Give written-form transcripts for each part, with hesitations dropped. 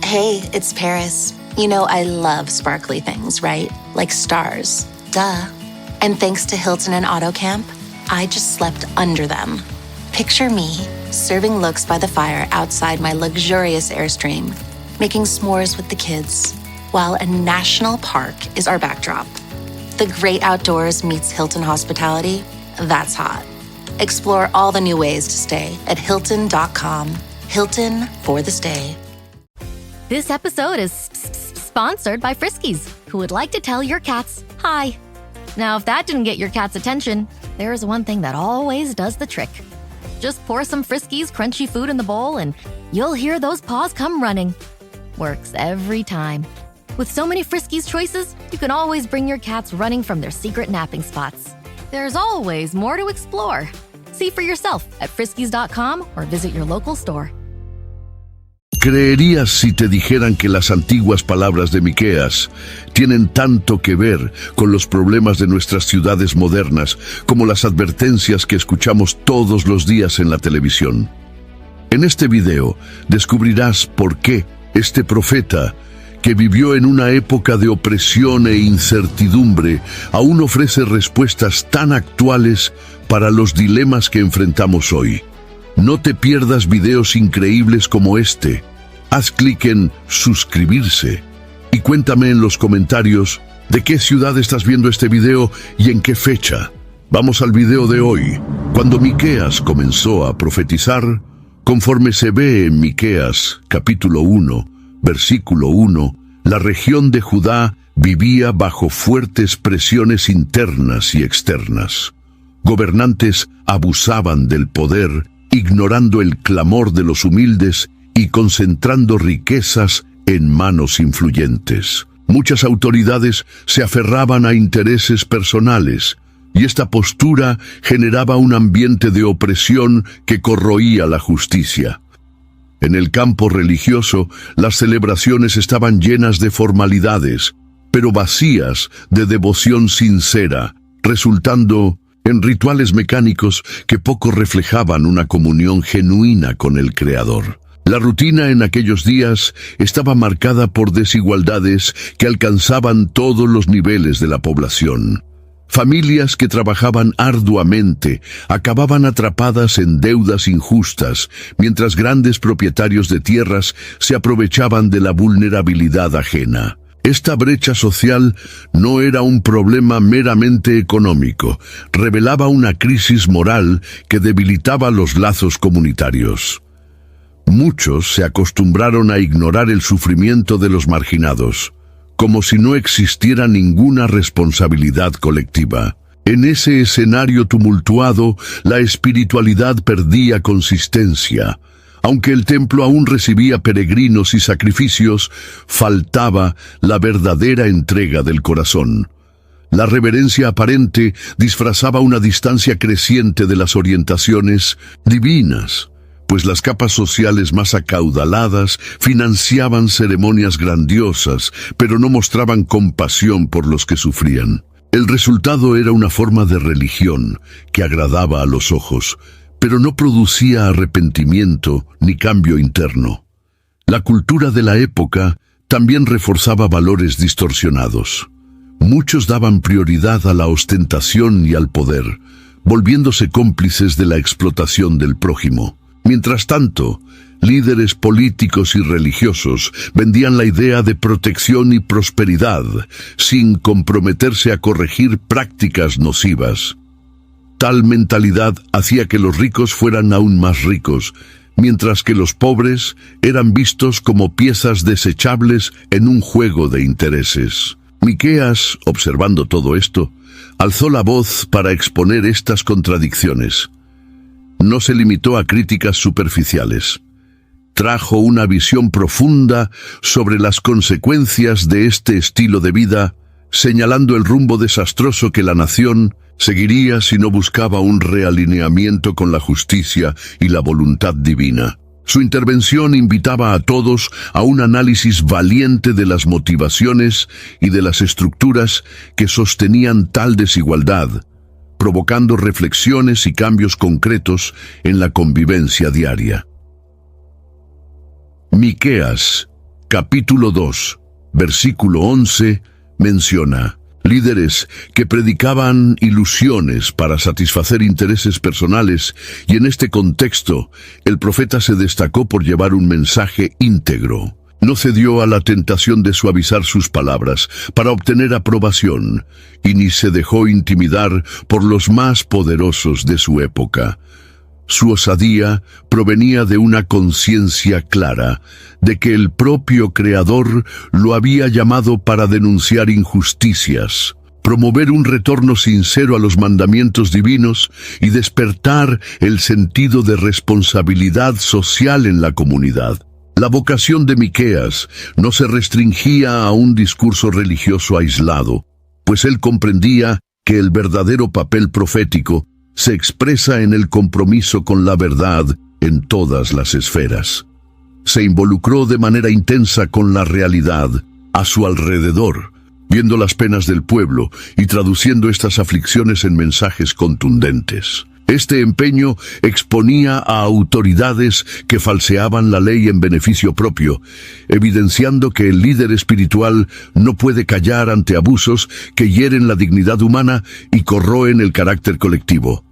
Hey, it's Paris. You know I love sparkly things, right? Like stars. Duh. And thanks to Hilton and AutoCamp, I just slept under them. Picture me, serving looks by the fire outside my luxurious Airstream, making s'mores with the kids, while a national park is our backdrop. The great outdoors meets Hilton hospitality. That's hot. Explore all the new ways to stay at Hilton.com. Hilton for the stay. This episode is sponsored by Friskies, who would like to tell your cats hi. Now, if that didn't get your cat's attention, there is one thing that always does the trick. Just pour some Friskies crunchy food in the bowl and you'll hear those paws come running. Works every time. With so many Friskies choices, you can always bring your cats running from their secret napping spots. There's always more to explore. See for yourself at friskies.com or visit your local store. ¿Creerías si te dijeran que las antiguas palabras de Miqueas tienen tanto que ver con los problemas de nuestras ciudades modernas como las advertencias que escuchamos todos los días en la televisión? En este video descubrirás por qué este profeta, que vivió en una época de opresión e incertidumbre, aún ofrece respuestas tan actuales para los dilemas que enfrentamos hoy. No te pierdas videos increíbles como este. Haz clic en suscribirse y cuéntame en los comentarios de qué ciudad estás viendo este video y en qué fecha. Vamos al video de hoy. Cuando Miqueas comenzó a profetizar, conforme se ve en Miqueas capítulo 1, versículo 1, la región de Judá vivía bajo fuertes presiones internas y externas. Gobernantes abusaban del poder, ignorando el clamor de los humildes y concentrando riquezas en manos influyentes. Muchas autoridades se aferraban a intereses personales, y esta postura generaba un ambiente de opresión que corroía la justicia. En el campo religioso, las celebraciones estaban llenas de formalidades, pero vacías de devoción sincera, resultando en rituales mecánicos que poco reflejaban una comunión genuina con el Creador. La rutina en aquellos días estaba marcada por desigualdades que alcanzaban todos los niveles de la población. Familias que trabajaban arduamente acababan atrapadas en deudas injustas, mientras grandes propietarios de tierras se aprovechaban de la vulnerabilidad ajena. Esta brecha social no era un problema meramente económico, revelaba una crisis moral que debilitaba los lazos comunitarios. Muchos se acostumbraron a ignorar el sufrimiento de los marginados, como si no existiera ninguna responsabilidad colectiva. En ese escenario tumultuado, la espiritualidad perdía consistencia. Aunque el templo aún recibía peregrinos y sacrificios, faltaba la verdadera entrega del corazón. La reverencia aparente disfrazaba una distancia creciente de las orientaciones divinas, pues las capas sociales más acaudaladas financiaban ceremonias grandiosas, pero no mostraban compasión por los que sufrían. El resultado era una forma de religión que agradaba a los ojos, pero no producía arrepentimiento ni cambio interno. La cultura de la época también reforzaba valores distorsionados. Muchos daban prioridad a la ostentación y al poder, volviéndose cómplices de la explotación del prójimo. Mientras tanto, líderes políticos y religiosos vendían la idea de protección y prosperidad, sin comprometerse a corregir prácticas nocivas. Tal mentalidad hacía que los ricos fueran aún más ricos, mientras que los pobres eran vistos como piezas desechables en un juego de intereses. Miqueas, observando todo esto, alzó la voz para exponer estas contradicciones. No se limitó a críticas superficiales. Trajo una visión profunda sobre las consecuencias de este estilo de vida, señalando el rumbo desastroso que la nación seguiría si no buscaba un realineamiento con la justicia y la voluntad divina. Su intervención invitaba a todos a un análisis valiente de las motivaciones y de las estructuras que sostenían tal desigualdad, provocando reflexiones y cambios concretos en la convivencia diaria. Miqueas capítulo 2, versículo 11, menciona: líderes que predicaban ilusiones para satisfacer intereses personales, y en este contexto, el profeta se destacó por llevar un mensaje íntegro. No cedió a la tentación de suavizar sus palabras para obtener aprobación, y ni se dejó intimidar por los más poderosos de su época. Su osadía provenía de una conciencia clara de que el propio Creador lo había llamado para denunciar injusticias, promover un retorno sincero a los mandamientos divinos y despertar el sentido de responsabilidad social en la comunidad. La vocación de Miqueas no se restringía a un discurso religioso aislado, pues él comprendía que el verdadero papel profético se expresa en el compromiso con la verdad en todas las esferas. Se involucró de manera intensa con la realidad a su alrededor, viendo las penas del pueblo y traduciendo estas aflicciones en mensajes contundentes. Este empeño exponía a autoridades que falseaban la ley en beneficio propio, evidenciando que el líder espiritual no puede callar ante abusos que hieren la dignidad humana y corroen el carácter colectivo.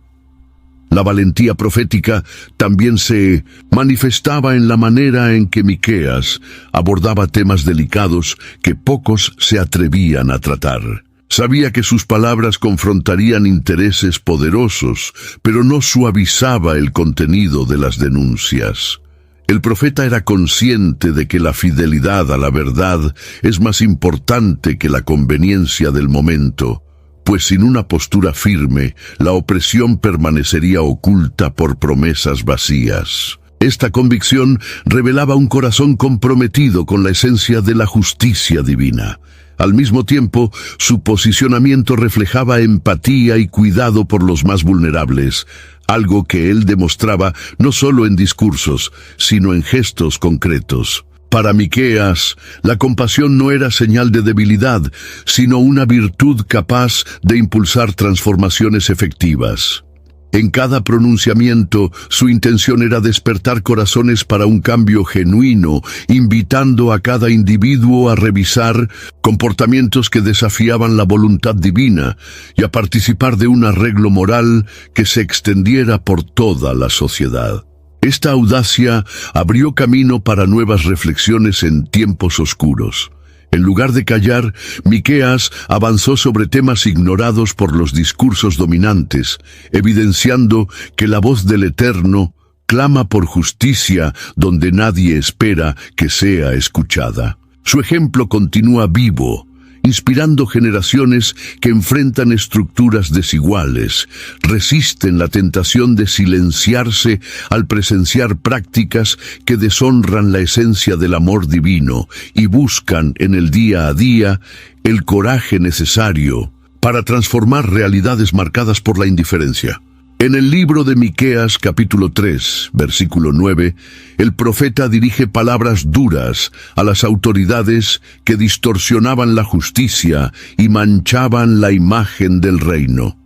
La valentía profética también se manifestaba en la manera en que Miqueas abordaba temas delicados que pocos se atrevían a tratar. Sabía que sus palabras confrontarían intereses poderosos, pero no suavizaba el contenido de las denuncias. El profeta era consciente de que la fidelidad a la verdad es más importante que la conveniencia del momento, pues sin una postura firme, la opresión permanecería oculta por promesas vacías. Esta convicción revelaba un corazón comprometido con la esencia de la justicia divina. Al mismo tiempo, su posicionamiento reflejaba empatía y cuidado por los más vulnerables, algo que él demostraba no solo en discursos, sino en gestos concretos. Para Miqueas, la compasión no era señal de debilidad, sino una virtud capaz de impulsar transformaciones efectivas. En cada pronunciamiento, su intención era despertar corazones para un cambio genuino, invitando a cada individuo a revisar comportamientos que desafiaban la voluntad divina y a participar de un arreglo moral que se extendiera por toda la sociedad. Esta audacia abrió camino para nuevas reflexiones en tiempos oscuros. En lugar de callar, Miqueas avanzó sobre temas ignorados por los discursos dominantes, evidenciando que la voz del Eterno clama por justicia donde nadie espera que sea escuchada. Su ejemplo continúa vivo, inspirando generaciones que enfrentan estructuras desiguales, resisten la tentación de silenciarse al presenciar prácticas que deshonran la esencia del amor divino y buscan en el día a día el coraje necesario para transformar realidades marcadas por la indiferencia. En el libro de Miqueas, capítulo 3, versículo 9, el profeta dirige palabras duras a las autoridades que distorsionaban la justicia y manchaban la imagen del reino.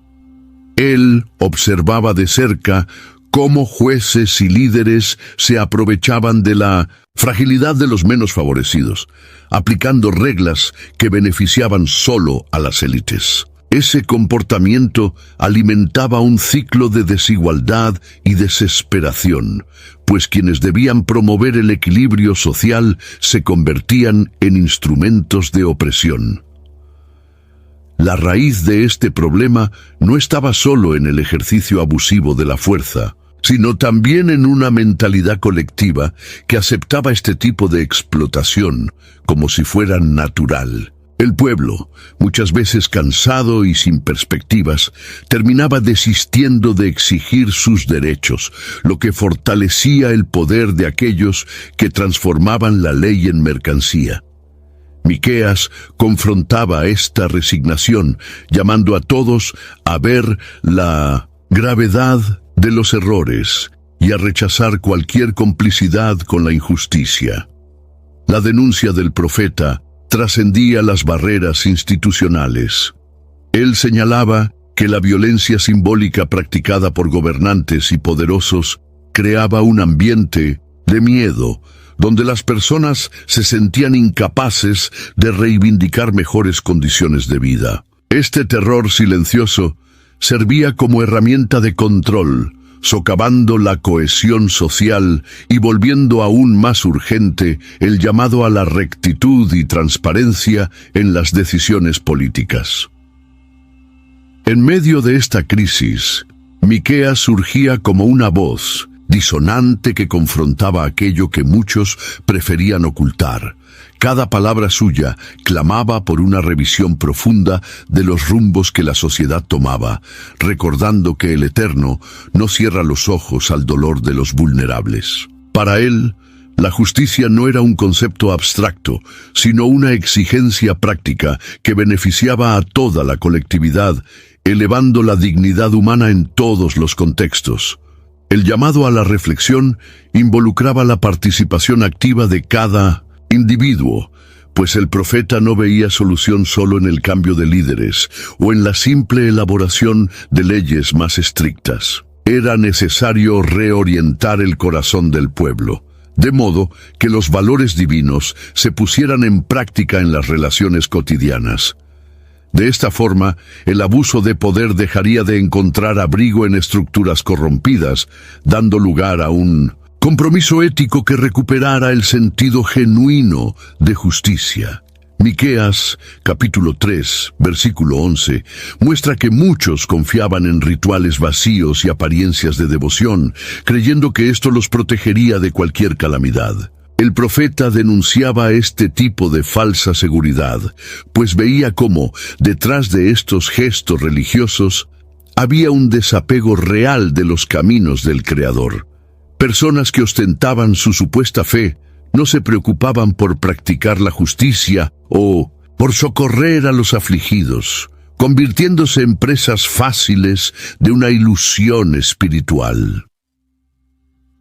Él observaba de cerca cómo jueces y líderes se aprovechaban de la fragilidad de los menos favorecidos, aplicando reglas que beneficiaban solo a las élites. Ese comportamiento alimentaba un ciclo de desigualdad y desesperación, pues quienes debían promover el equilibrio social se convertían en instrumentos de opresión. La raíz de este problema no estaba solo en el ejercicio abusivo de la fuerza, sino también en una mentalidad colectiva que aceptaba este tipo de explotación como si fuera natural. El pueblo, muchas veces cansado y sin perspectivas, terminaba desistiendo de exigir sus derechos, lo que fortalecía el poder de aquellos que transformaban la ley en mercancía. Miqueas confrontaba esta resignación, llamando a todos a ver la gravedad de los errores y a rechazar cualquier complicidad con la injusticia. La denuncia del profeta trascendía las barreras institucionales. Él señalaba que la violencia simbólica practicada por gobernantes y poderosos creaba un ambiente de miedo, donde las personas se sentían incapaces de reivindicar mejores condiciones de vida. Este terror silencioso servía como herramienta de control, socavando la cohesión social y volviendo aún más urgente el llamado a la rectitud y transparencia en las decisiones políticas. En medio de esta crisis, Miqueas surgía como una voz disonante que confrontaba aquello que muchos preferían ocultar. Cada palabra suya clamaba por una revisión profunda de los rumbos que la sociedad tomaba, recordando que el Eterno no cierra los ojos al dolor de los vulnerables. Para él, la justicia no era un concepto abstracto, sino una exigencia práctica que beneficiaba a toda la colectividad, elevando la dignidad humana en todos los contextos. El llamado a la reflexión involucraba la participación activa de cada individuo, pues el profeta no veía solución solo en el cambio de líderes o en la simple elaboración de leyes más estrictas. Era necesario reorientar el corazón del pueblo, de modo que los valores divinos se pusieran en práctica en las relaciones cotidianas. De esta forma, el abuso de poder dejaría de encontrar abrigo en estructuras corrompidas, dando lugar a un compromiso ético que recuperara el sentido genuino de justicia. Miqueas, capítulo 3, versículo 11, muestra que muchos confiaban en rituales vacíos y apariencias de devoción, creyendo que esto los protegería de cualquier calamidad. El profeta denunciaba este tipo de falsa seguridad, pues veía cómo, detrás de estos gestos religiosos, había un desapego real de los caminos del Creador. Personas que ostentaban su supuesta fe no se preocupaban por practicar la justicia o por socorrer a los afligidos, convirtiéndose en presas fáciles de una ilusión espiritual.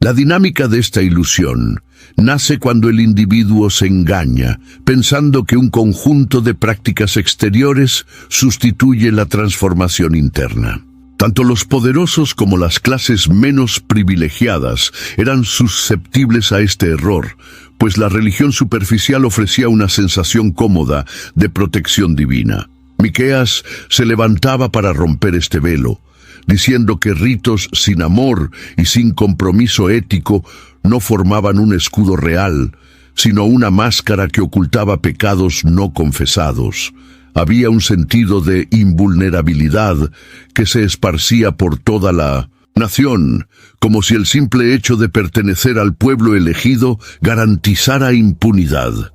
La dinámica de esta ilusión nace cuando el individuo se engaña, pensando que un conjunto de prácticas exteriores sustituye la transformación interna. Tanto los poderosos como las clases menos privilegiadas eran susceptibles a este error, pues la religión superficial ofrecía una sensación cómoda de protección divina. Miqueas se levantaba para romper este velo, diciendo que ritos sin amor y sin compromiso ético no formaban un escudo real, sino una máscara que ocultaba pecados no confesados. Había un sentido de invulnerabilidad que se esparcía por toda la nación, como si el simple hecho de pertenecer al pueblo elegido garantizara impunidad.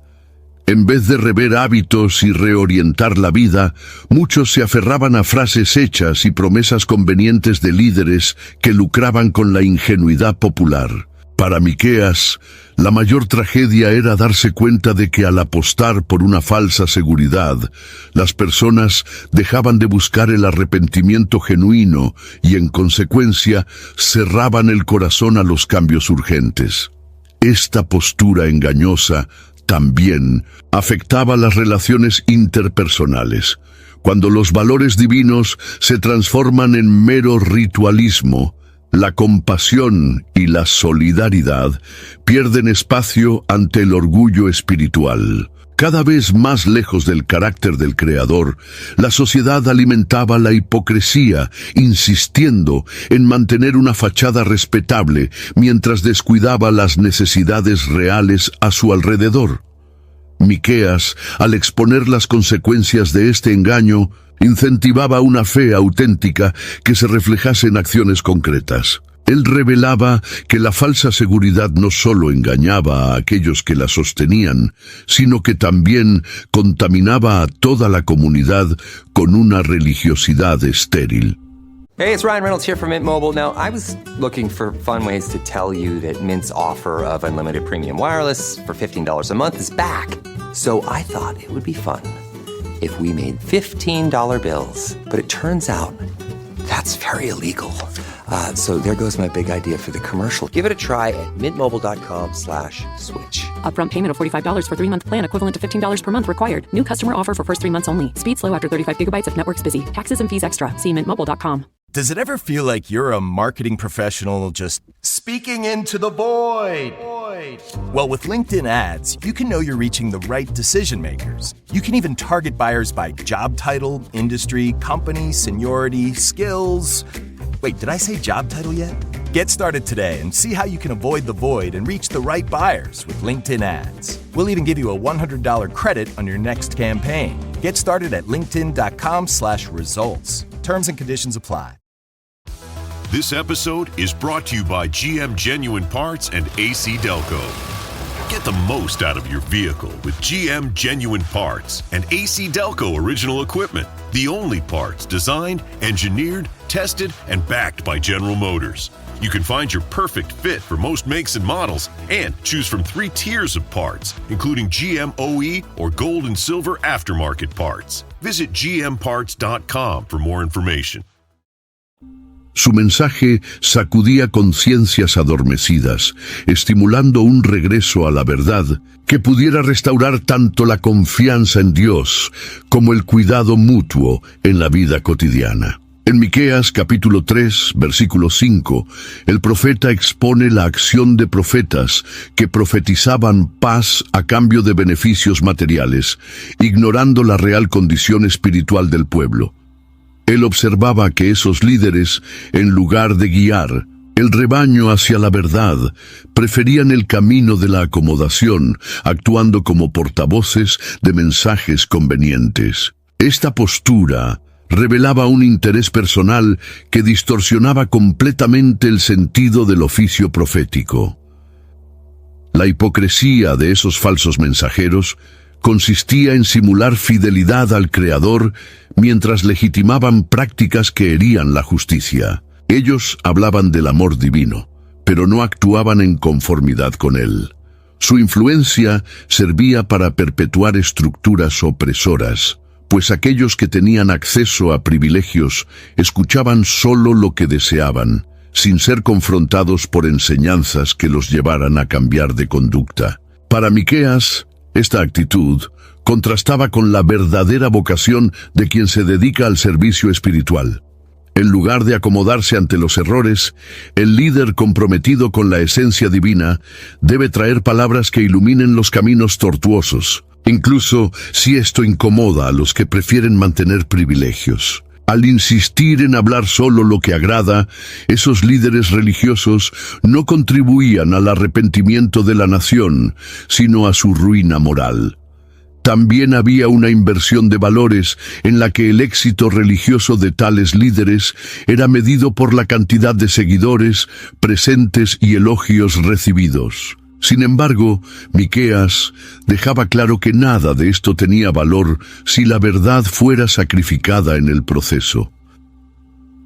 En vez de rever hábitos y reorientar la vida, muchos se aferraban a frases hechas y promesas convenientes de líderes que lucraban con la ingenuidad popular. Para Miqueas, la mayor tragedia era darse cuenta de que al apostar por una falsa seguridad, las personas dejaban de buscar el arrepentimiento genuino y, en consecuencia, cerraban el corazón a los cambios urgentes. Esta postura engañosa también afectaba las relaciones interpersonales. Cuando los valores divinos se transforman en mero ritualismo, la compasión y la solidaridad pierden espacio ante el orgullo espiritual. Cada vez más lejos del carácter del Creador, la sociedad alimentaba la hipocresía, insistiendo en mantener una fachada respetable mientras descuidaba las necesidades reales a su alrededor. Miqueas, al exponer las consecuencias de este engaño, incentivaba una fe auténtica que se reflejase en acciones concretas. Él revelaba que la falsa seguridad no solo engañaba a aquellos que la sostenían, sino que también contaminaba a toda la comunidad con una religiosidad estéril. Hey, it's Ryan Reynolds here from Mint Mobile. Now, I was looking for fun ways to tell you that Mint's offer of unlimited premium wireless for $15 a month is back. So I thought it would be fun if we made $15 bills. But it turns out that's very illegal. So there goes my big idea for the commercial. Give it a try at mintmobile.com/switch. Upfront payment of $45 for 3-month plan equivalent to $15 per month required. New customer offer for first 3 months only. Speed slow after 35 gigabytes if network's busy. Taxes and fees extra. See mintmobile.com. Does it ever feel like you're a marketing professional just speaking into the void? Well, with LinkedIn ads, you can know you're reaching the right decision makers. You can even target buyers by job title, industry, company, seniority, skills. Wait, did I say job title yet? Get started today and see how you can avoid the void and reach the right buyers with LinkedIn ads. We'll even give you a $100 credit on your next campaign. Get started at linkedin.com/results. Terms and conditions apply. This episode is brought to you by GM Genuine Parts and AC Delco. Get the most out of your vehicle with GM Genuine Parts and AC Delco original equipment. The only parts designed, engineered, tested, and backed by General Motors. You can find your perfect fit for most makes and models and choose from 3 tiers of parts, including GM OE or gold and silver aftermarket parts. Visit gmparts.com for more information. Su mensaje sacudía conciencias adormecidas, estimulando un regreso a la verdad que pudiera restaurar tanto la confianza en Dios como el cuidado mutuo en la vida cotidiana. En Miqueas capítulo 3, versículo 5, el profeta expone la acción de profetas que profetizaban paz a cambio de beneficios materiales, ignorando la real condición espiritual del pueblo. Él observaba que esos líderes, en lugar de guiar el rebaño hacia la verdad, preferían el camino de la acomodación, actuando como portavoces de mensajes convenientes. Esta postura revelaba un interés personal que distorsionaba completamente el sentido del oficio profético. La hipocresía de esos falsos mensajeros consistía en simular fidelidad al Creador mientras legitimaban prácticas que herían la justicia. Ellos hablaban del amor divino, pero no actuaban en conformidad con él. Su influencia servía para perpetuar estructuras opresoras, pues aquellos que tenían acceso a privilegios escuchaban solo lo que deseaban, sin ser confrontados por enseñanzas que los llevaran a cambiar de conducta. Para Miqueas, esta actitud contrastaba con la verdadera vocación de quien se dedica al servicio espiritual. En lugar de acomodarse ante los errores, el líder comprometido con la esencia divina debe traer palabras que iluminen los caminos tortuosos, incluso si esto incomoda a los que prefieren mantener privilegios. Al insistir en hablar solo lo que agrada, esos líderes religiosos no contribuían al arrepentimiento de la nación, sino a su ruina moral. También había una inversión de valores en la que el éxito religioso de tales líderes era medido por la cantidad de seguidores, presentes y elogios recibidos. Sin embargo, Miqueas dejaba claro que nada de esto tenía valor si la verdad fuera sacrificada en el proceso.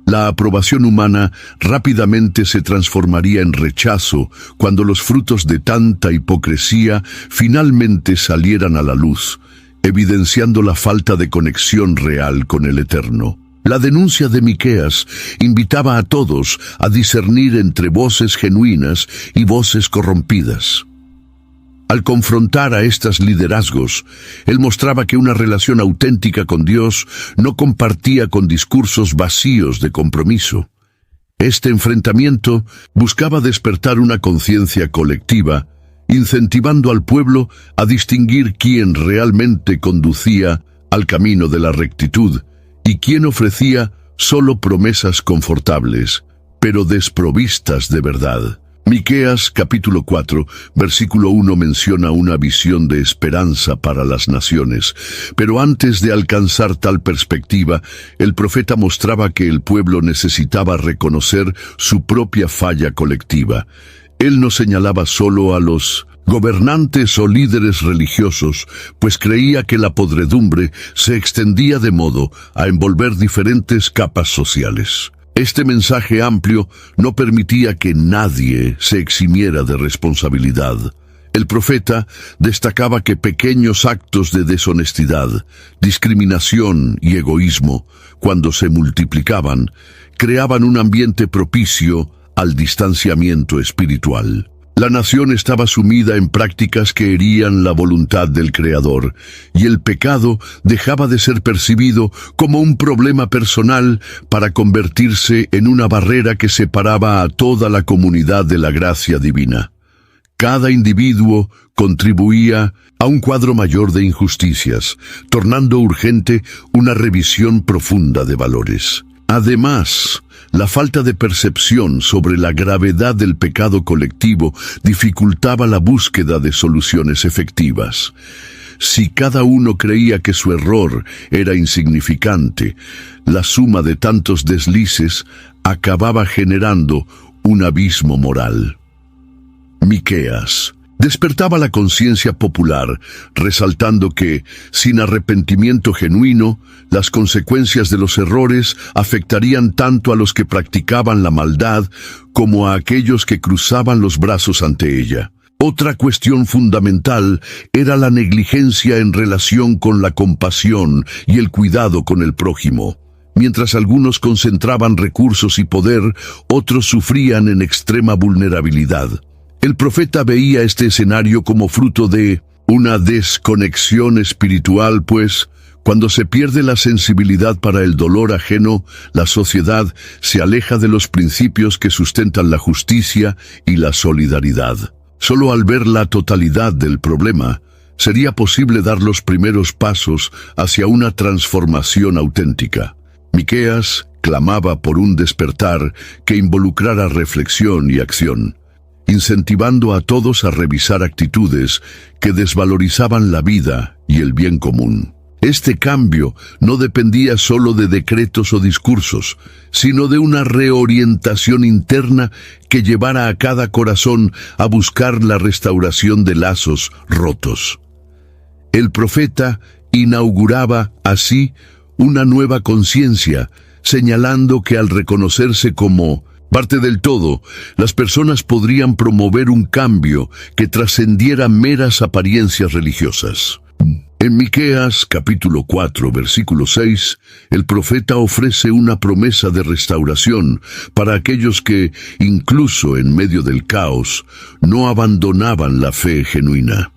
La aprobación humana rápidamente se transformaría en rechazo cuando los frutos de tanta hipocresía finalmente salieran a la luz, evidenciando la falta de conexión real con el Eterno. La denuncia de Miqueas invitaba a todos a discernir entre voces genuinas y voces corrompidas. Al confrontar a estos liderazgos, él mostraba que una relación auténtica con Dios no compartía con discursos vacíos de compromiso. Este enfrentamiento buscaba despertar una conciencia colectiva, incentivando al pueblo a distinguir quién realmente conducía al camino de la rectitud y quién ofrecía solo promesas confortables, pero desprovistas de verdad. Miqueas capítulo 4, versículo 1 menciona una visión de esperanza para las naciones, pero antes de alcanzar tal perspectiva, el profeta mostraba que el pueblo necesitaba reconocer su propia falla colectiva. Él no señalaba solo a los gobernantes o líderes religiosos, pues creía que la podredumbre se extendía de modo a envolver diferentes capas sociales. Este mensaje amplio no permitía que nadie se eximiera de responsabilidad. El profeta destacaba que pequeños actos de deshonestidad, discriminación y egoísmo, cuando se multiplicaban, creaban un ambiente propicio al distanciamiento espiritual. La nación estaba sumida en prácticas que herían la voluntad del Creador, y el pecado dejaba de ser percibido como un problema personal para convertirse en una barrera que separaba a toda la comunidad de la gracia divina. Cada individuo contribuía a un cuadro mayor de injusticias, tornando urgente una revisión profunda de valores. Además, la falta de percepción sobre la gravedad del pecado colectivo dificultaba la búsqueda de soluciones efectivas. Si cada uno creía que su error era insignificante, la suma de tantos deslices acababa generando un abismo moral. Miqueas despertaba la conciencia popular, resaltando que, sin arrepentimiento genuino, las consecuencias de los errores afectarían tanto a los que practicaban la maldad como a aquellos que cruzaban los brazos ante ella. Otra cuestión fundamental era la negligencia en relación con la compasión y el cuidado con el prójimo. Mientras algunos concentraban recursos y poder, otros sufrían en extrema vulnerabilidad. El profeta veía este escenario como fruto de una desconexión espiritual, pues, cuando se pierde la sensibilidad para el dolor ajeno, la sociedad se aleja de los principios que sustentan la justicia y la solidaridad. Solo al ver la totalidad del problema, sería posible dar los primeros pasos hacia una transformación auténtica. Miqueas clamaba por un despertar que involucrara reflexión y acción, incentivando a todos a revisar actitudes que desvalorizaban la vida y el bien común. Este cambio no dependía solo de decretos o discursos, sino de una reorientación interna que llevara a cada corazón a buscar la restauración de lazos rotos. El profeta inauguraba así una nueva conciencia, señalando que al reconocerse como parte del todo, las personas podrían promover un cambio que trascendiera meras apariencias religiosas. En Miqueas capítulo 4, versículo 6, el profeta ofrece una promesa de restauración para aquellos que, incluso en medio del caos, no abandonaban la fe genuina.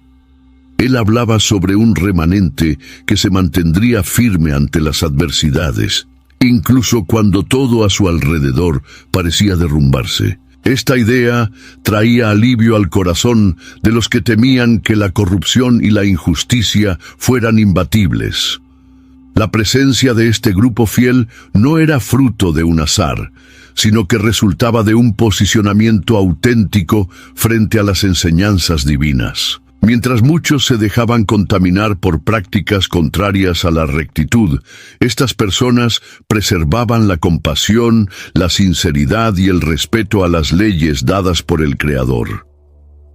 Él hablaba sobre un remanente que se mantendría firme ante las adversidades, incluso cuando todo a su alrededor parecía derrumbarse. Esta idea traía alivio al corazón de los que temían que la corrupción y la injusticia fueran imbatibles. La presencia de este grupo fiel no era fruto de un azar, sino que resultaba de un posicionamiento auténtico frente a las enseñanzas divinas. Mientras muchos se dejaban contaminar por prácticas contrarias a la rectitud, estas personas preservaban la compasión, la sinceridad y el respeto a las leyes dadas por el Creador.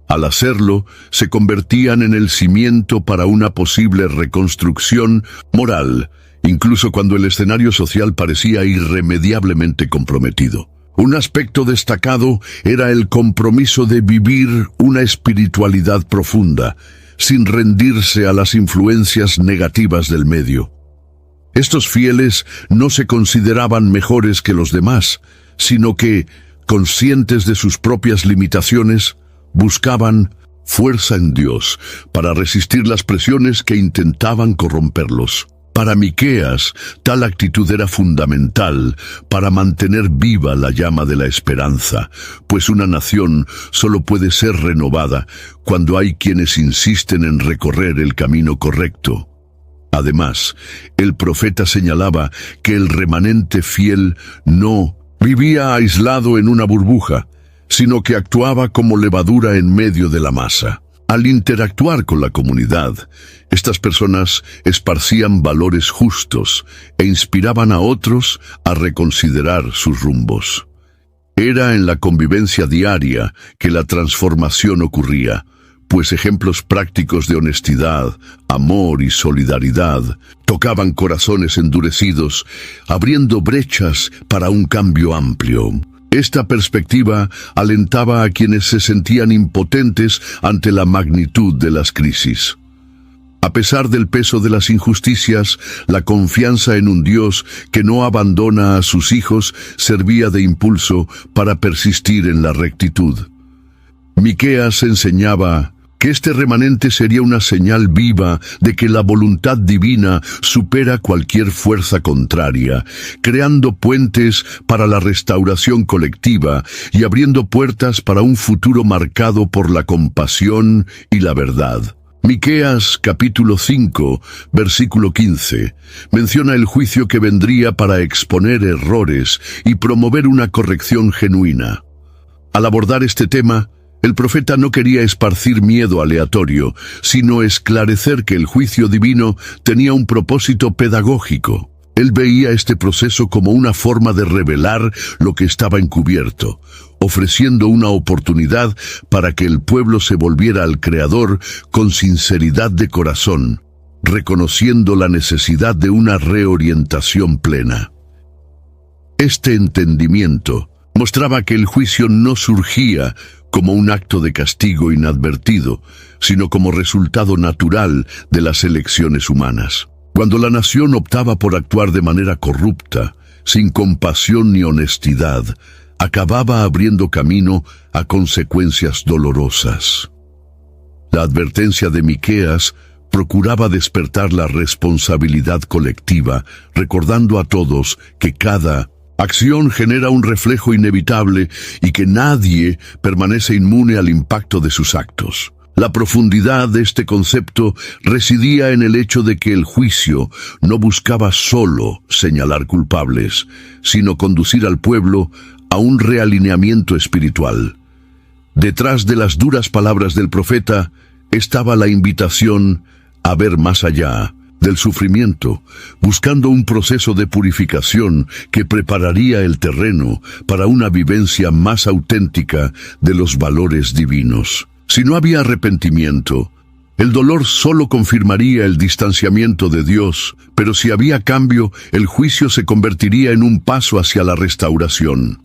Al hacerlo, se convertían en el cimiento para una posible reconstrucción moral, incluso cuando el escenario social parecía irremediablemente comprometido. Un aspecto destacado era el compromiso de vivir una espiritualidad profunda, sin rendirse a las influencias negativas del medio. Estos fieles no se consideraban mejores que los demás, sino que, conscientes de sus propias limitaciones, buscaban fuerza en Dios para resistir las presiones que intentaban corromperlos. Para Miqueas, tal actitud era fundamental para mantener viva la llama de la esperanza, pues una nación solo puede ser renovada cuando hay quienes insisten en recorrer el camino correcto. Además, el profeta señalaba que el remanente fiel no vivía aislado en una burbuja, sino que actuaba como levadura en medio de la masa. Al interactuar con la comunidad, estas personas esparcían valores justos e inspiraban a otros a reconsiderar sus rumbos. Era en la convivencia diaria que la transformación ocurría, pues ejemplos prácticos de honestidad, amor y solidaridad tocaban corazones endurecidos, abriendo brechas para un cambio amplio. Esta perspectiva alentaba a quienes se sentían impotentes ante la magnitud de las crisis. A pesar del peso de las injusticias, la confianza en un Dios que no abandona a sus hijos servía de impulso para persistir en la rectitud. Miqueas enseñaba que este remanente sería una señal viva de que la voluntad divina supera cualquier fuerza contraria, creando puentes para la restauración colectiva y abriendo puertas para un futuro marcado por la compasión y la verdad. Miqueas capítulo 5, versículo 15, menciona el juicio que vendría para exponer errores y promover una corrección genuina. Al abordar este tema, el profeta no quería esparcir miedo aleatorio, sino esclarecer que el juicio divino tenía un propósito pedagógico. Él veía este proceso como una forma de revelar lo que estaba encubierto, ofreciendo una oportunidad para que el pueblo se volviera al Creador con sinceridad de corazón, reconociendo la necesidad de una reorientación plena. Este entendimiento mostraba que el juicio no surgía como un acto de castigo inadvertido, sino como resultado natural de las elecciones humanas. Cuando la nación optaba por actuar de manera corrupta, sin compasión ni honestidad, acababa abriendo camino a consecuencias dolorosas. La advertencia de Miqueas procuraba despertar la responsabilidad colectiva, recordando a todos que cada acción genera un reflejo inevitable y que nadie permanece inmune al impacto de sus actos. La profundidad de este concepto residía en el hecho de que el juicio no buscaba solo señalar culpables, sino conducir al pueblo a un realineamiento espiritual. Detrás de las duras palabras del profeta estaba la invitación a ver más allá del sufrimiento, buscando un proceso de purificación que prepararía el terreno para una vivencia más auténtica de los valores divinos. Si no había arrepentimiento, el dolor solo confirmaría el distanciamiento de Dios, pero si había cambio, el juicio se convertiría en un paso hacia la restauración.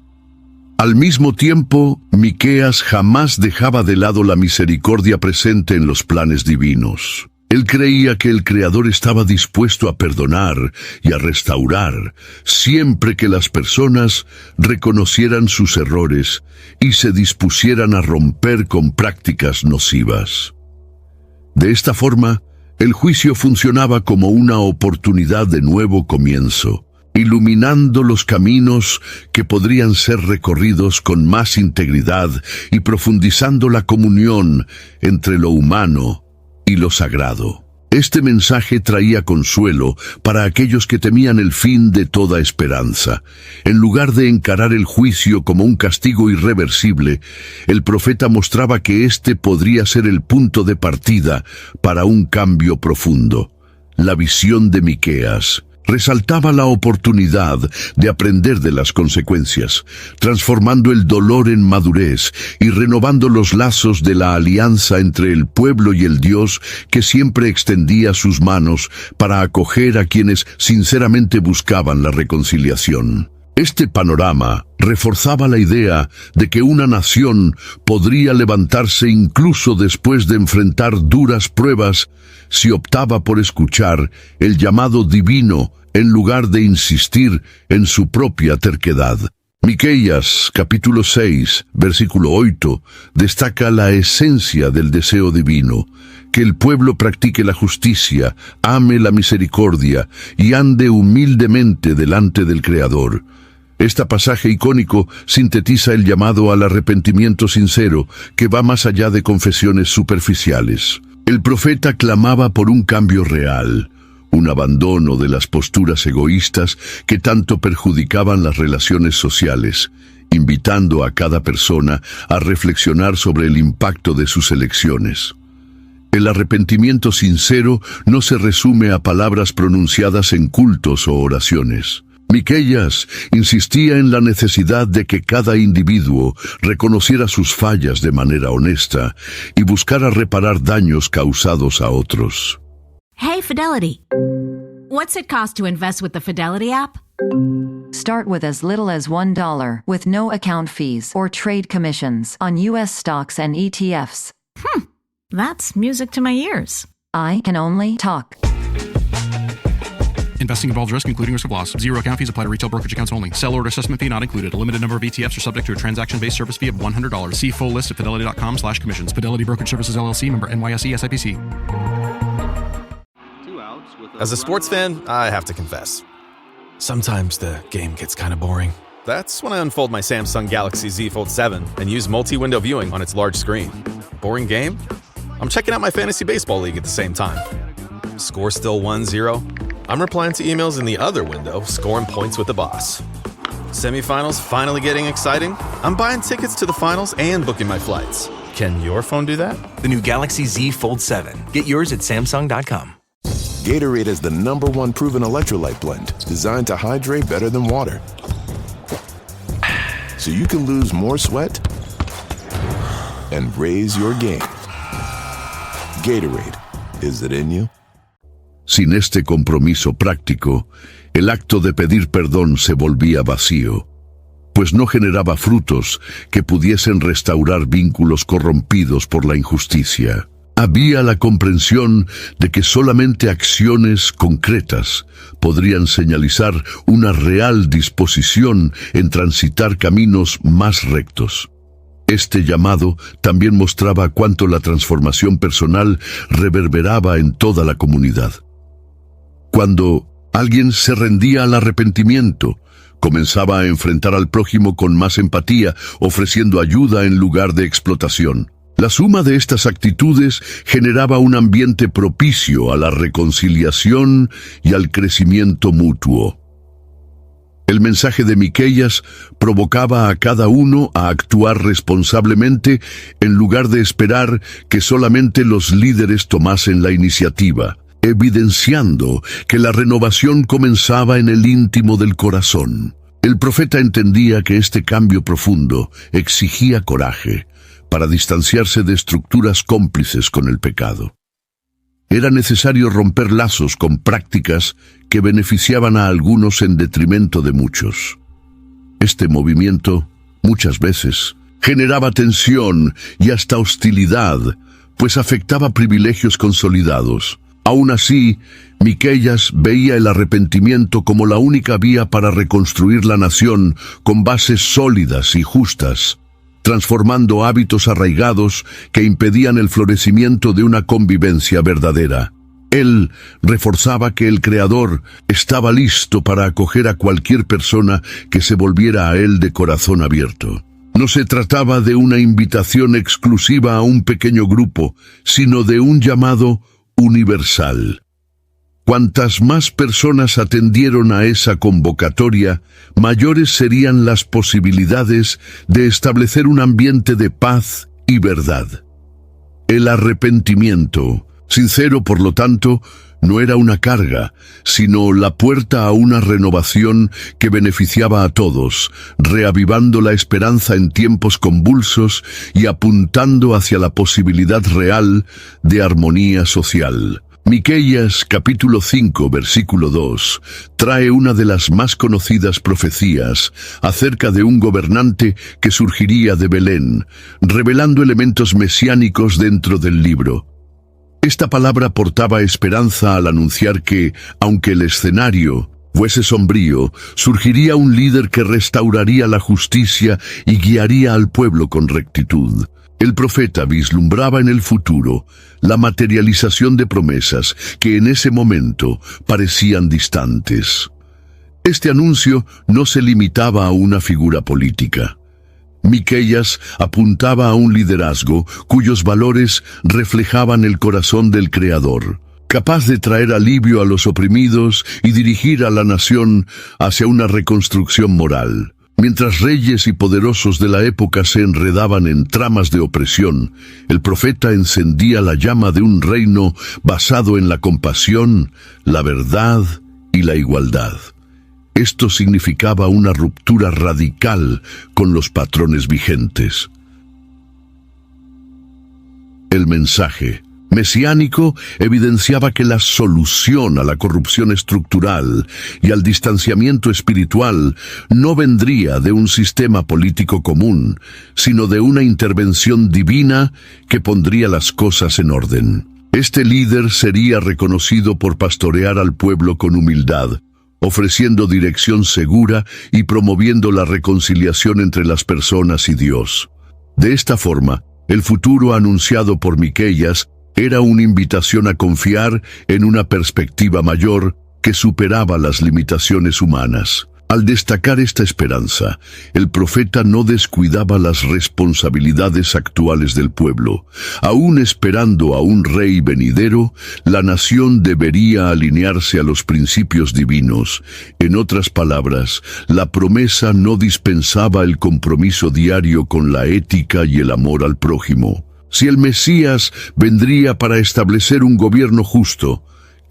Al mismo tiempo, Miqueas jamás dejaba de lado la misericordia presente en los planes divinos. Él creía que el Creador estaba dispuesto a perdonar y a restaurar, siempre que las personas reconocieran sus errores y se dispusieran a romper con prácticas nocivas. De esta forma, el juicio funcionaba como una oportunidad de nuevo comienzo, iluminando los caminos que podrían ser recorridos con más integridad y profundizando la comunión entre lo humano y lo sagrado. Este mensaje traía consuelo para aquellos que temían el fin de toda esperanza. En lugar de encarar el juicio como un castigo irreversible, el profeta mostraba que este podría ser el punto de partida para un cambio profundo. La visión de Miqueas resaltaba la oportunidad de aprender de las consecuencias, transformando el dolor en madurez y renovando los lazos de la alianza entre el pueblo y el Dios que siempre extendía sus manos para acoger a quienes sinceramente buscaban la reconciliación. Este panorama reforzaba la idea de que una nación podría levantarse incluso después de enfrentar duras pruebas si optaba por escuchar el llamado divino en lugar de insistir en su propia terquedad. Miqueas, capítulo 6, versículo 8, destaca la esencia del deseo divino: que el pueblo practique la justicia, ame la misericordia y ande humildemente delante del Creador. Este pasaje icónico sintetiza el llamado al arrepentimiento sincero, que va más allá de confesiones superficiales. El profeta clamaba por un cambio real, un abandono de las posturas egoístas que tanto perjudicaban las relaciones sociales, invitando a cada persona a reflexionar sobre el impacto de sus elecciones. El arrepentimiento sincero no se resume a palabras pronunciadas en cultos o oraciones. Miqueas insistía en la necesidad de que cada individuo reconociera sus fallas de manera honesta y buscara reparar daños causados a otros. Hey, Fidelity. What's it cost to invest with the Fidelity app? Start with as little as $1 with no account fees or trade commissions on U.S. stocks and ETFs. That's music to my ears. I can only talk. Investing involves risk, including risk of loss. Zero account fees apply to retail brokerage accounts only. Sell order assessment fee not included. A limited number of ETFs are subject to a transaction-based service fee of $100. See full list at fidelity.com/commissions. Fidelity Brokerage Services, LLC, member NYSE SIPC. As a sports fan, I have to confess. Sometimes the game gets kind of boring. That's when I unfold my Samsung Galaxy Z Fold 7 and use multi-window viewing on its large screen. Boring game? I'm checking out my fantasy baseball league at the same time. Score still 1-0? I'm replying to emails in the other window, scoring points with the boss. Semifinals finally getting exciting? I'm buying tickets to the finals and booking my flights. Can your phone do that? The new Galaxy Z Fold 7. Get yours at Samsung.com. Gatorade is the #1 proven electrolyte blend designed to hydrate better than water. So you can lose more sweat and raise your game. Gatorade, is it in you? Sin este compromiso práctico, el acto de pedir perdón se volvía vacío, pues no generaba frutos que pudiesen restaurar vínculos corrompidos por la injusticia. Había la comprensión de que solamente acciones concretas podrían señalizar una real disposición en transitar caminos más rectos. Este llamado también mostraba cuánto la transformación personal reverberaba en toda la comunidad. Cuando alguien se rendía al arrepentimiento, comenzaba a enfrentar al prójimo con más empatía, ofreciendo ayuda en lugar de explotación. La suma de estas actitudes generaba un ambiente propicio a la reconciliación y al crecimiento mutuo. El mensaje de Miqueias provocaba a cada uno a actuar responsablemente en lugar de esperar que solamente los líderes tomasen la iniciativa, evidenciando que la renovación comenzaba en el íntimo del corazón. El profeta entendía que este cambio profundo exigía coraje para distanciarse de estructuras cómplices con el pecado. Era necesario romper lazos con prácticas que beneficiaban a algunos en detrimento de muchos. Este movimiento, muchas veces, generaba tensión y hasta hostilidad, pues afectaba privilegios consolidados. Aún así, Miqueias veía el arrepentimiento como la única vía para reconstruir la nación con bases sólidas y justas, transformando hábitos arraigados que impedían el florecimiento de una convivencia verdadera. Él reforzaba que el Creador estaba listo para acoger a cualquier persona que se volviera a él de corazón abierto. No se trataba de una invitación exclusiva a un pequeño grupo, sino de un llamado universal. Cuantas más personas atendieron a esa convocatoria, mayores serían las posibilidades de establecer un ambiente de paz y verdad. El arrepentimiento, sincero por lo tanto, no era una carga, sino la puerta a una renovación que beneficiaba a todos, reavivando la esperanza en tiempos convulsos y apuntando hacia la posibilidad real de armonía social. Miqueias capítulo 5 versículo 2 trae una de las más conocidas profecías acerca de un gobernante que surgiría de Belén, revelando elementos mesiánicos dentro del libro. Esta palabra portaba esperanza al anunciar que, aunque el escenario fuese sombrío, surgiría un líder que restauraría la justicia y guiaría al pueblo con rectitud. El profeta vislumbraba en el futuro la materialización de promesas que en ese momento parecían distantes. Este anuncio no se limitaba a una figura política. Miqueias apuntaba a un liderazgo cuyos valores reflejaban el corazón del Creador, capaz de traer alivio a los oprimidos y dirigir a la nación hacia una reconstrucción moral. Mientras reyes y poderosos de la época se enredaban en tramas de opresión, el profeta encendía la llama de un reino basado en la compasión, la verdad y la igualdad. Esto significaba una ruptura radical con los patrones vigentes. El mensaje mesiánico evidenciaba que la solución a la corrupción estructural y al distanciamiento espiritual no vendría de un sistema político común, sino de una intervención divina que pondría las cosas en orden. Este líder sería reconocido por pastorear al pueblo con humildad, ofreciendo dirección segura y promoviendo la reconciliación entre las personas y Dios. De esta forma, el futuro anunciado por Miqueias era una invitación a confiar en una perspectiva mayor que superaba las limitaciones humanas. Al destacar esta esperanza, el profeta no descuidaba las responsabilidades actuales del pueblo. Aún esperando a un rey venidero, la nación debería alinearse a los principios divinos. En otras palabras, la promesa no dispensaba el compromiso diario con la ética y el amor al prójimo. Si el Mesías vendría para establecer un gobierno justo,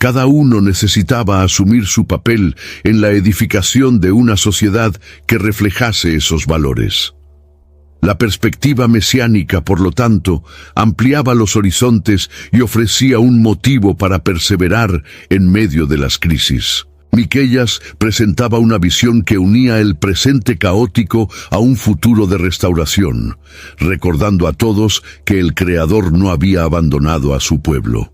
cada uno necesitaba asumir su papel en la edificación de una sociedad que reflejase esos valores. La perspectiva mesiánica, por lo tanto, ampliaba los horizontes y ofrecía un motivo para perseverar en medio de las crisis. Miqueias presentaba una visión que unía el presente caótico a un futuro de restauración, recordando a todos que el Creador no había abandonado a su pueblo.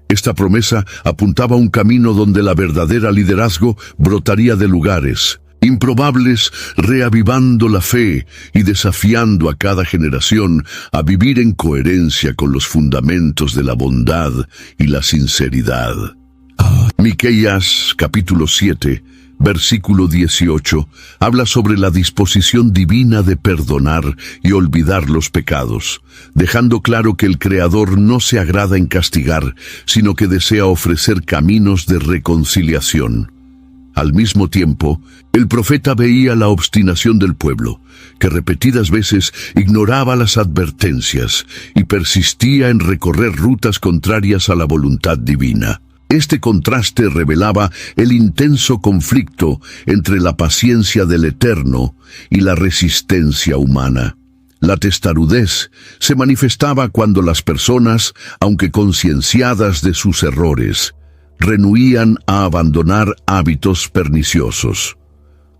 Esta promesa apuntaba a un camino donde la verdadera liderazgo brotaría de lugares improbables, reavivando la fe y desafiando a cada generación a vivir en coherencia con los fundamentos de la bondad y la sinceridad. Miqueias, capítulo 7, versículo 18, habla sobre la disposición divina de perdonar y olvidar los pecados, dejando claro que el Creador no se agrada en castigar, sino que desea ofrecer caminos de reconciliación. Al mismo tiempo, el profeta veía la obstinación del pueblo, que repetidas veces ignoraba las advertencias y persistía en recorrer rutas contrarias a la voluntad divina. Este contraste revelaba el intenso conflicto entre la paciencia del Eterno y la resistencia humana. La testarudez se manifestaba cuando las personas, aunque concienciadas de sus errores, renuían a abandonar hábitos perniciosos.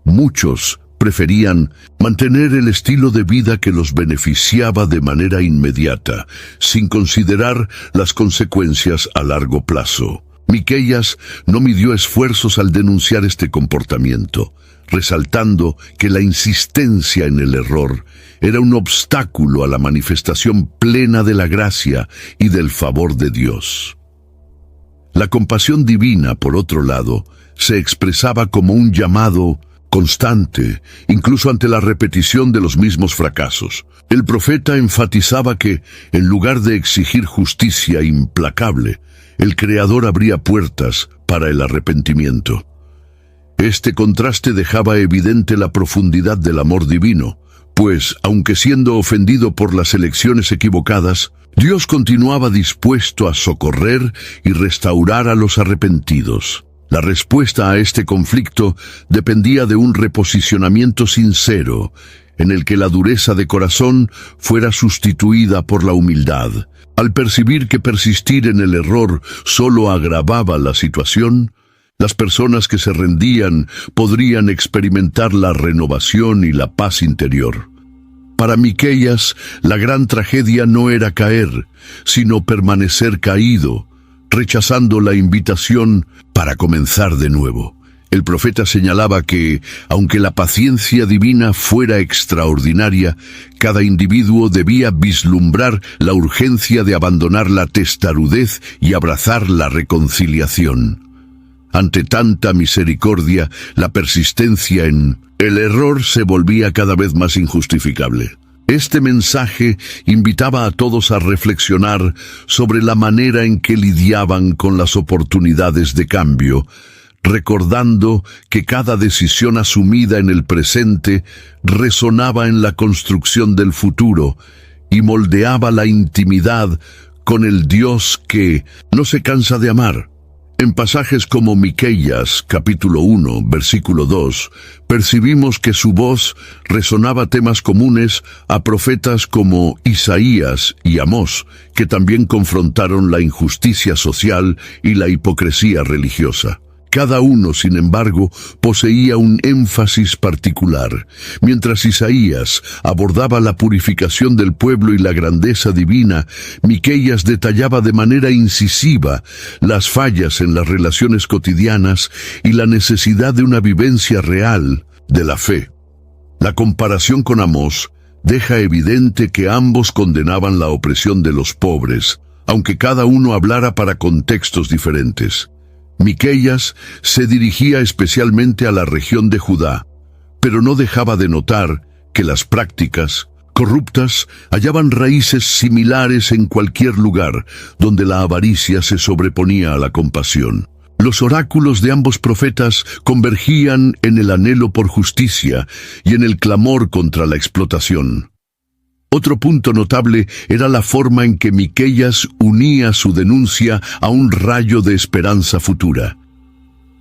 Muchos preferían mantener el estilo de vida que los beneficiaba de manera inmediata, sin considerar las consecuencias a largo plazo. Miqueias no midió esfuerzos al denunciar este comportamiento, resaltando que la insistencia en el error era un obstáculo a la manifestación plena de la gracia y del favor de Dios. La compasión divina, por otro lado, se expresaba como un llamado constante, incluso ante la repetición de los mismos fracasos. El profeta enfatizaba que, en lugar de exigir justicia implacable, el Creador abría puertas para el arrepentimiento. Este contraste dejaba evidente la profundidad del amor divino, pues, aunque siendo ofendido por las elecciones equivocadas, Dios continuaba dispuesto a socorrer y restaurar a los arrepentidos. La respuesta a este conflicto dependía de un reposicionamiento sincero, en el que la dureza de corazón fuera sustituida por la humildad. Al percibir que persistir en el error solo agravaba la situación, las personas que se rendían podrían experimentar la renovación y la paz interior. Para Miqueias, la gran tragedia no era caer, sino permanecer caído, rechazando la invitación para comenzar de nuevo. El profeta señalaba que, aunque la paciencia divina fuera extraordinaria, cada individuo debía vislumbrar la urgencia de abandonar la testarudez y abrazar la reconciliación. Ante tanta misericordia, la persistencia en el error se volvía cada vez más injustificable. Este mensaje invitaba a todos a reflexionar sobre la manera en que lidiaban con las oportunidades de cambio, recordando que cada decisión asumida en el presente resonaba en la construcción del futuro y moldeaba la intimidad con el Dios que no se cansa de amar. En pasajes como Miqueias, capítulo 1, versículo 2, percibimos que su voz resonaba temas comunes a profetas como Isaías y Amós, que también confrontaron la injusticia social y la hipocresía religiosa. Cada uno, sin embargo, poseía un énfasis particular. Mientras Isaías abordaba la purificación del pueblo y la grandeza divina, Miqueias detallaba de manera incisiva las fallas en las relaciones cotidianas y la necesidad de una vivencia real de la fe. La comparación con Amós deja evidente que ambos condenaban la opresión de los pobres, aunque cada uno hablara para contextos diferentes. Miqueias se dirigía especialmente a la región de Judá, pero no dejaba de notar que las prácticas corruptas hallaban raíces similares en cualquier lugar donde la avaricia se sobreponía a la compasión. Los oráculos de ambos profetas convergían en el anhelo por justicia y en el clamor contra la explotación. Otro punto notable era la forma en que Miqueias unía su denuncia a un rayo de esperanza futura.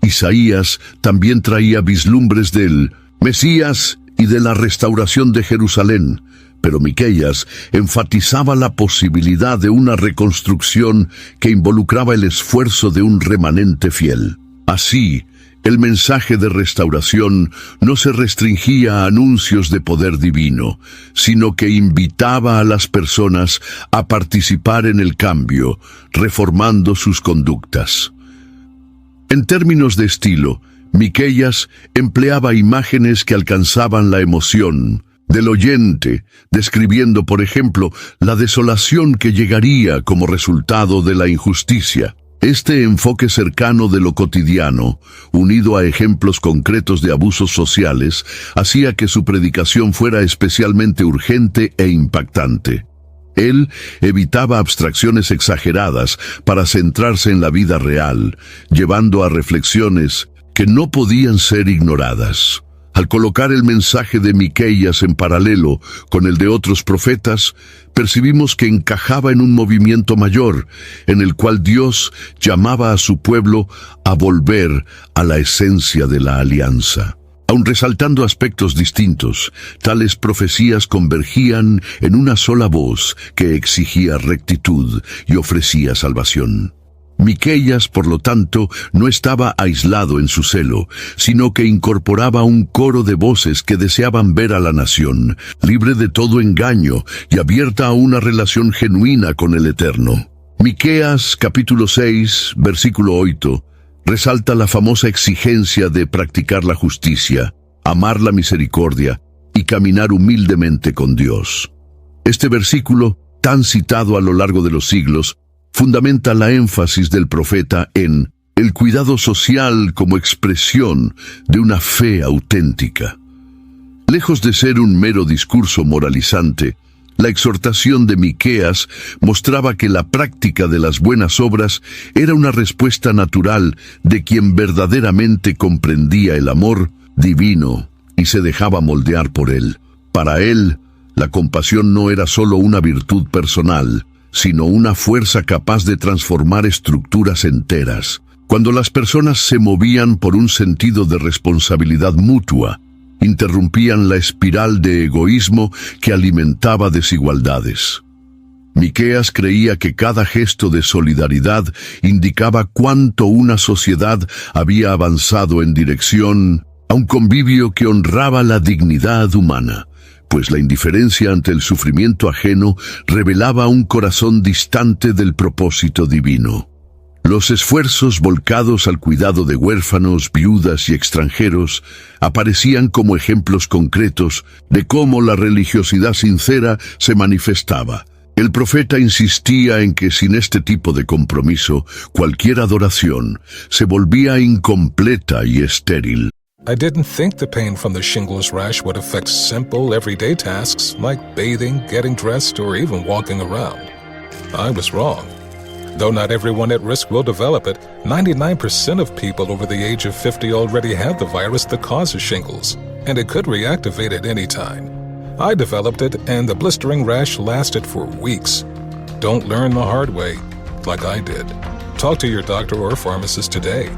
Isaías también traía vislumbres del Mesías y de la restauración de Jerusalén, pero Miqueias enfatizaba la posibilidad de una reconstrucción que involucraba el esfuerzo de un remanente fiel. Así, el mensaje de restauración no se restringía a anuncios de poder divino, sino que invitaba a las personas a participar en el cambio, reformando sus conductas. En términos de estilo, Miqueias empleaba imágenes que alcanzaban la emoción del oyente, describiendo, por ejemplo, la desolación que llegaría como resultado de la injusticia. Este enfoque cercano de lo cotidiano, unido a ejemplos concretos de abusos sociales, hacía que su predicación fuera especialmente urgente e impactante. Él evitaba abstracciones exageradas para centrarse en la vida real, llevando a reflexiones que no podían ser ignoradas. Al colocar el mensaje de Miqueias en paralelo con el de otros profetas, percibimos que encajaba en un movimiento mayor, en el cual Dios llamaba a su pueblo a volver a la esencia de la alianza. Aun resaltando aspectos distintos, tales profecías convergían en una sola voz que exigía rectitud y ofrecía salvación. Miqueias, por lo tanto, no estaba aislado en su celo, sino que incorporaba un coro de voces que deseaban ver a la nación, libre de todo engaño y abierta a una relación genuina con el Eterno. Miqueas, capítulo 6, versículo 8, resalta la famosa exigencia de practicar la justicia, amar la misericordia y caminar humildemente con Dios. Este versículo, tan citado a lo largo de los siglos, fundamenta la énfasis del profeta en el cuidado social como expresión de una fe auténtica. Lejos de ser un mero discurso moralizante, la exhortación de Miqueas mostraba que la práctica de las buenas obras era una respuesta natural de quien verdaderamente comprendía el amor divino y se dejaba moldear por él. Para él, la compasión no era solo una virtud personal, sino una fuerza capaz de transformar estructuras enteras. Cuando las personas se movían por un sentido de responsabilidad mutua, interrumpían la espiral de egoísmo que alimentaba desigualdades. Miqueas creía que cada gesto de solidaridad indicaba cuánto una sociedad había avanzado en dirección a un convivio que honraba la dignidad humana, pues la indiferencia ante el sufrimiento ajeno revelaba un corazón distante del propósito divino. Los esfuerzos volcados al cuidado de huérfanos, viudas y extranjeros aparecían como ejemplos concretos de cómo la religiosidad sincera se manifestaba. El profeta insistía en que sin este tipo de compromiso, cualquier adoración se volvía incompleta y estéril. I didn't think the pain from the shingles rash would affect simple, everyday tasks like bathing, getting dressed, or even walking around. I was wrong. Though not everyone at risk will develop it, 99% of people over the age of 50 already have the virus that causes shingles, and it could reactivate at any time. I developed it, and the blistering rash lasted for weeks. Don't learn the hard way, like I did. Talk to your doctor or pharmacist today.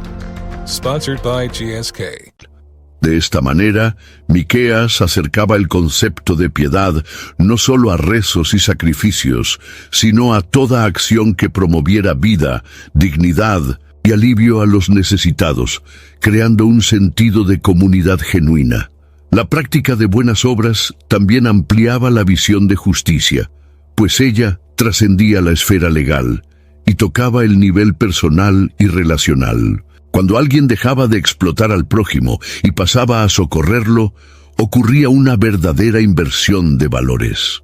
Sponsored by GSK. De esta manera, Miqueas acercaba el concepto de piedad no solo a rezos y sacrificios, sino a toda acción que promoviera vida, dignidad y alivio a los necesitados, creando un sentido de comunidad genuina. La práctica de buenas obras también ampliaba la visión de justicia, pues ella trascendía la esfera legal y tocaba el nivel personal y relacional. Cuando alguien dejaba de explotar al prójimo y pasaba a socorrerlo, ocurría una verdadera inversión de valores.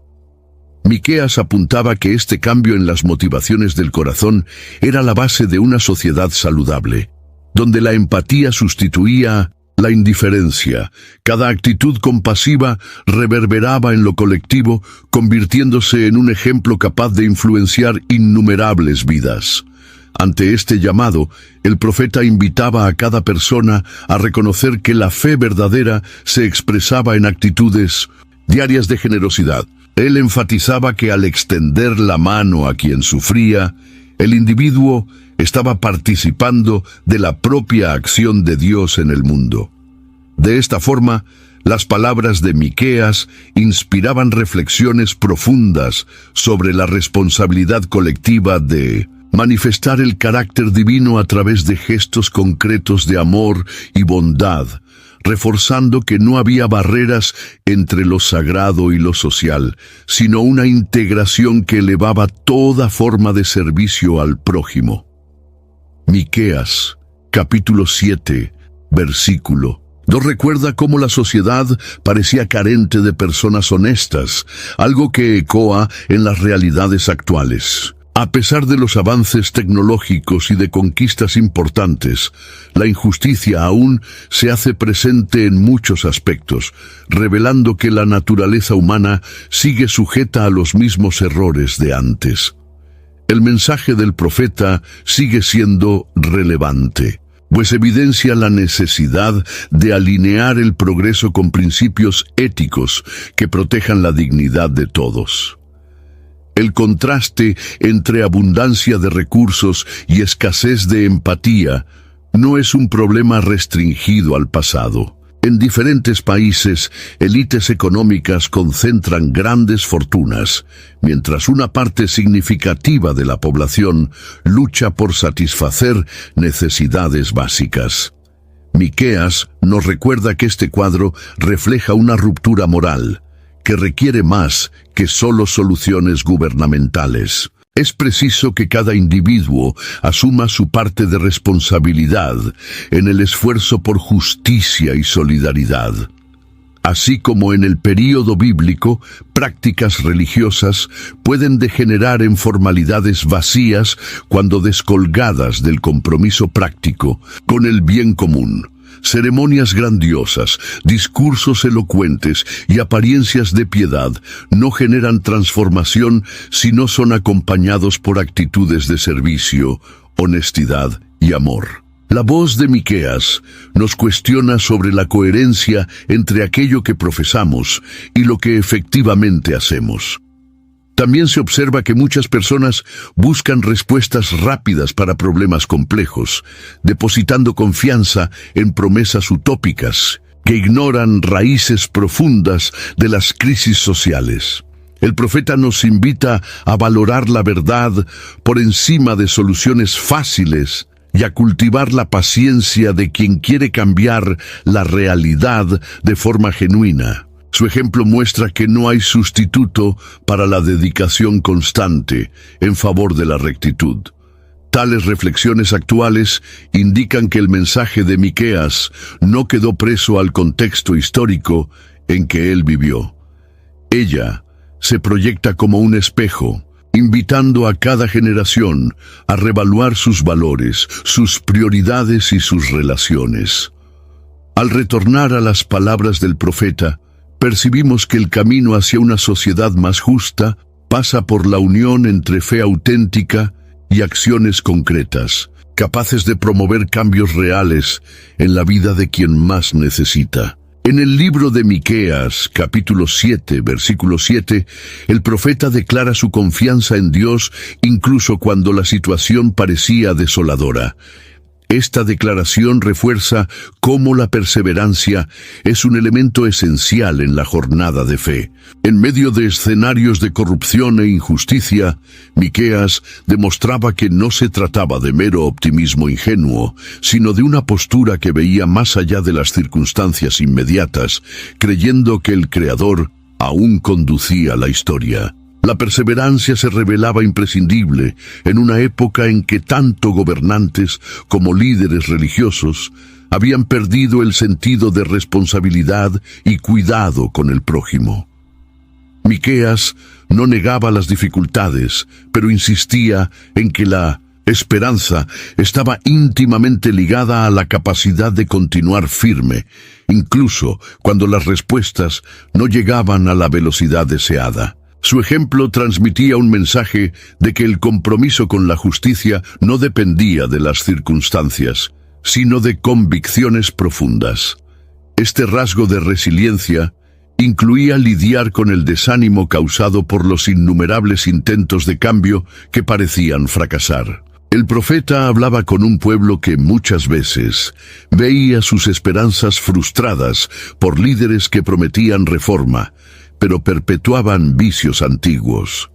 Miqueas apuntaba que este cambio en las motivaciones del corazón era la base de una sociedad saludable, donde la empatía sustituía la indiferencia. Cada actitud compasiva reverberaba en lo colectivo, convirtiéndose en un ejemplo capaz de influenciar innumerables vidas. Ante este llamado, el profeta invitaba a cada persona a reconocer que la fe verdadera se expresaba en actitudes diarias de generosidad. Él enfatizaba que al extender la mano a quien sufría, el individuo estaba participando de la propia acción de Dios en el mundo. De esta forma, las palabras de Miqueas inspiraban reflexiones profundas sobre la responsabilidad colectiva de manifestar el carácter divino a través de gestos concretos de amor y bondad, reforzando que no había barreras entre lo sagrado y lo social, sino una integración que elevaba toda forma de servicio al prójimo. Miqueas, capítulo 7, versículo 2 recuerda cómo la sociedad parecía carente de personas honestas, algo que ecoa en las realidades actuales. A pesar de los avances tecnológicos y de conquistas importantes, la injusticia aún se hace presente en muchos aspectos, revelando que la naturaleza humana sigue sujeta a los mismos errores de antes. El mensaje del profeta sigue siendo relevante, pues evidencia la necesidad de alinear el progreso con principios éticos que protejan la dignidad de todos. El contraste entre abundancia de recursos y escasez de empatía no es un problema restringido al pasado. En diferentes países, élites económicas concentran grandes fortunas, mientras una parte significativa de la población lucha por satisfacer necesidades básicas. Miqueas nos recuerda que este cuadro refleja una ruptura moral, que requiere más que solo soluciones gubernamentales. Es preciso que cada individuo asuma su parte de responsabilidad en el esfuerzo por justicia y solidaridad. Así como en el período bíblico, prácticas religiosas pueden degenerar en formalidades vacías cuando descolgadas del compromiso práctico con el bien común. Ceremonias grandiosas, discursos elocuentes y apariencias de piedad no generan transformación si no son acompañados por actitudes de servicio, honestidad y amor. La voz de Miqueas nos cuestiona sobre la coherencia entre aquello que profesamos y lo que efectivamente hacemos. También se observa que muchas personas buscan respuestas rápidas para problemas complejos, depositando confianza en promesas utópicas que ignoran raíces profundas de las crisis sociales. El profeta nos invita a valorar la verdad por encima de soluciones fáciles y a cultivar la paciencia de quien quiere cambiar la realidad de forma genuina. Su ejemplo muestra que no hay sustituto para la dedicación constante en favor de la rectitud. Tales reflexiones actuales indican que el mensaje de Miqueas no quedó preso al contexto histórico en que él vivió. Ella se proyecta como un espejo, invitando a cada generación a reevaluar sus valores, sus prioridades y sus relaciones. Al retornar a las palabras del profeta, percibimos que el camino hacia una sociedad más justa pasa por la unión entre fe auténtica y acciones concretas, capaces de promover cambios reales en la vida de quien más necesita. En el libro de Miqueas, capítulo 7, versículo 7, el profeta declara su confianza en Dios incluso cuando la situación parecía desoladora. Esta declaración refuerza cómo la perseverancia es un elemento esencial en la jornada de fe. En medio de escenarios de corrupción e injusticia, Miqueas demostraba que no se trataba de mero optimismo ingenuo, sino de una postura que veía más allá de las circunstancias inmediatas, creyendo que el Creador aún conducía la historia. La perseverancia se revelaba imprescindible en una época en que tanto gobernantes como líderes religiosos habían perdido el sentido de responsabilidad y cuidado con el prójimo. Miqueas no negaba las dificultades, pero insistía en que la esperanza estaba íntimamente ligada a la capacidad de continuar firme, incluso cuando las respuestas no llegaban a la velocidad deseada. Su ejemplo transmitía un mensaje de que el compromiso con la justicia no dependía de las circunstancias, sino de convicciones profundas. Este rasgo de resiliencia incluía lidiar con el desánimo causado por los innumerables intentos de cambio que parecían fracasar. El profeta hablaba con un pueblo que muchas veces veía sus esperanzas frustradas por líderes que prometían reforma, pero perpetuaban vicios antiguos.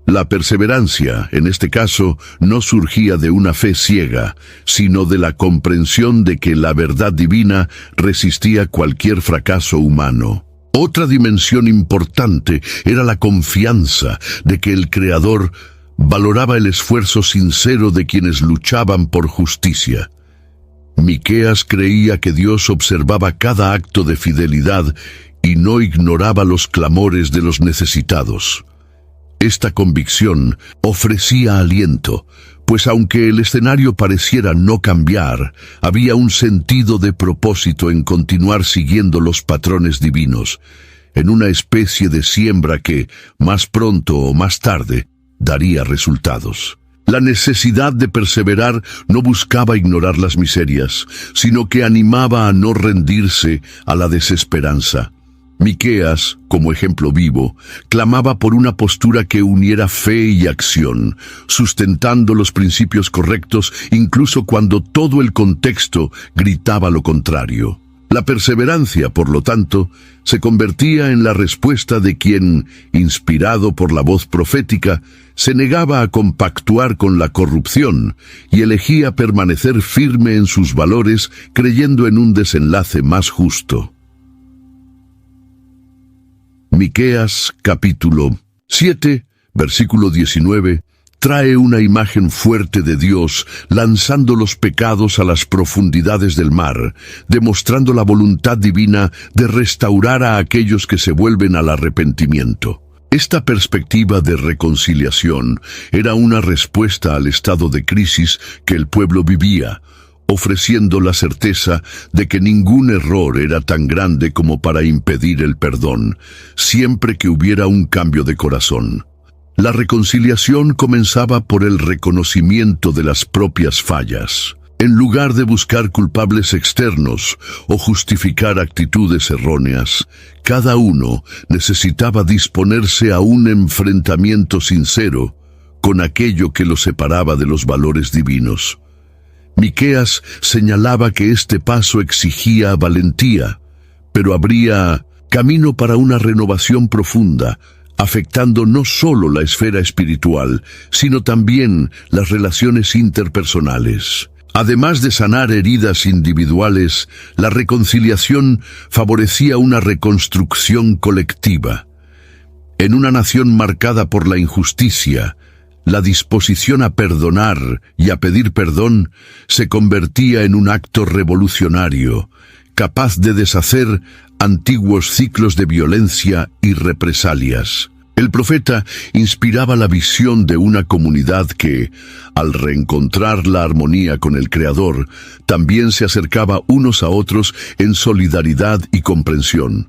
La perseverancia, en este caso, no surgía de una fe ciega, sino de la comprensión de que la verdad divina resistía cualquier fracaso humano. Otra dimensión importante era la confianza de que el Creador valoraba el esfuerzo sincero de quienes luchaban por justicia. Miqueas creía que Dios observaba cada acto de fidelidad y no ignoraba los clamores de los necesitados. Esta convicción ofrecía aliento, pues aunque el escenario pareciera no cambiar, había un sentido de propósito en continuar siguiendo los patrones divinos, en una especie de siembra que, más pronto o más tarde, daría resultados. La necesidad de perseverar no buscaba ignorar las miserias, sino que animaba a no rendirse a la desesperanza. Miqueas, como ejemplo vivo, clamaba por una postura que uniera fe y acción, sustentando los principios correctos incluso cuando todo el contexto gritaba lo contrario. La perseverancia, por lo tanto, se convertía en la respuesta de quien, inspirado por la voz profética, se negaba a compactuar con la corrupción y elegía permanecer firme en sus valores, creyendo en un desenlace más justo. Miqueas capítulo 7, versículo 19, trae una imagen fuerte de Dios lanzando los pecados a las profundidades del mar, demostrando la voluntad divina de restaurar a aquellos que se vuelven al arrepentimiento. Esta perspectiva de reconciliación era una respuesta al estado de crisis que el pueblo vivía, ofreciendo la certeza de que ningún error era tan grande como para impedir el perdón, siempre que hubiera un cambio de corazón. La reconciliación comenzaba por el reconocimiento de las propias fallas. En lugar de buscar culpables externos o justificar actitudes erróneas, cada uno necesitaba disponerse a un enfrentamiento sincero con aquello que lo separaba de los valores divinos. Miqueas señalaba que este paso exigía valentía, pero habría camino para una renovación profunda, afectando no solo la esfera espiritual, sino también las relaciones interpersonales. Además de sanar heridas individuales, la reconciliación favorecía una reconstrucción colectiva. En una nación marcada por la injusticia, la disposición a perdonar y a pedir perdón se convertía en un acto revolucionario, capaz de deshacer antiguos ciclos de violencia y represalias. El profeta inspiraba la visión de una comunidad que, al reencontrar la armonía con el Creador, también se acercaba unos a otros en solidaridad y comprensión.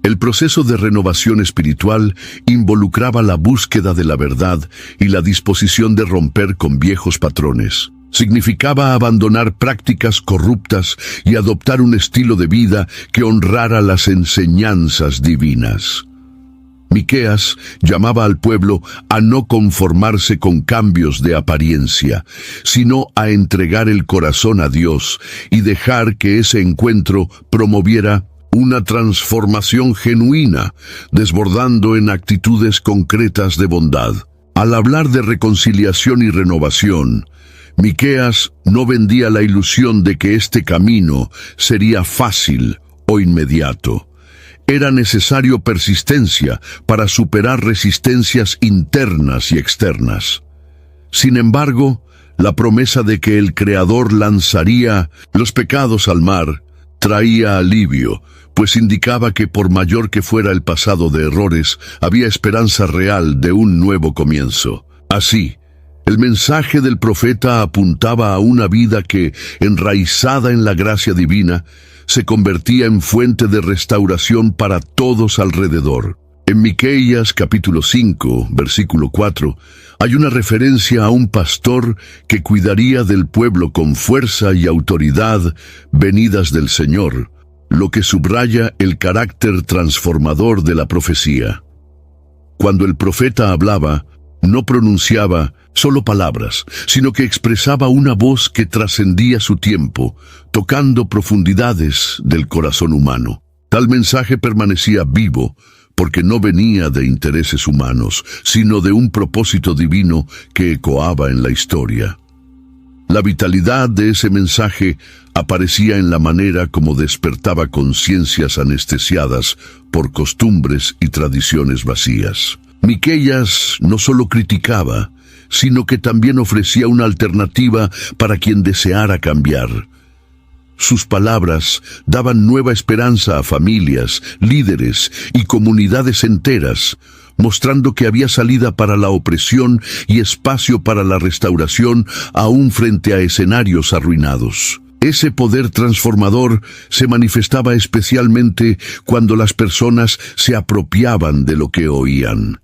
El proceso de renovación espiritual involucraba la búsqueda de la verdad y la disposición de romper con viejos patrones. Significaba abandonar prácticas corruptas y adoptar un estilo de vida que honrara las enseñanzas divinas. Miqueas llamaba al pueblo a no conformarse con cambios de apariencia, sino a entregar el corazón a Dios y dejar que ese encuentro promoviera una transformación genuina, desbordando en actitudes concretas de bondad. Al hablar de reconciliación y renovación, Miqueas no vendía la ilusión de que este camino sería fácil o inmediato. Era necesario persistencia para superar resistencias internas y externas. Sin embargo, la promesa de que el Creador lanzaría los pecados al mar traía alivio, pues indicaba que por mayor que fuera el pasado de errores, había esperanza real de un nuevo comienzo. Así, el mensaje del profeta apuntaba a una vida que, enraizada en la gracia divina, se convertía en fuente de restauración para todos alrededor. En Miqueas capítulo 5, versículo 4, hay una referencia a un pastor que cuidaría del pueblo con fuerza y autoridad venidas del Señor, lo que subraya el carácter transformador de la profecía. Cuando el profeta hablaba, no pronunciaba solo palabras, sino que expresaba una voz que trascendía su tiempo, tocando profundidades del corazón humano. Tal mensaje permanecía vivo, porque no venía de intereses humanos, sino de un propósito divino que ecoaba en la historia. La vitalidad de ese mensaje aparecía en la manera como despertaba conciencias anestesiadas por costumbres y tradiciones vacías. Miqueas no solo criticaba, sino que también ofrecía una alternativa para quien deseara cambiar. Sus palabras daban nueva esperanza a familias, líderes y comunidades enteras, mostrando que había salida para la opresión y espacio para la restauración aún frente a escenarios arruinados. Ese poder transformador se manifestaba especialmente cuando las personas se apropiaban de lo que oían.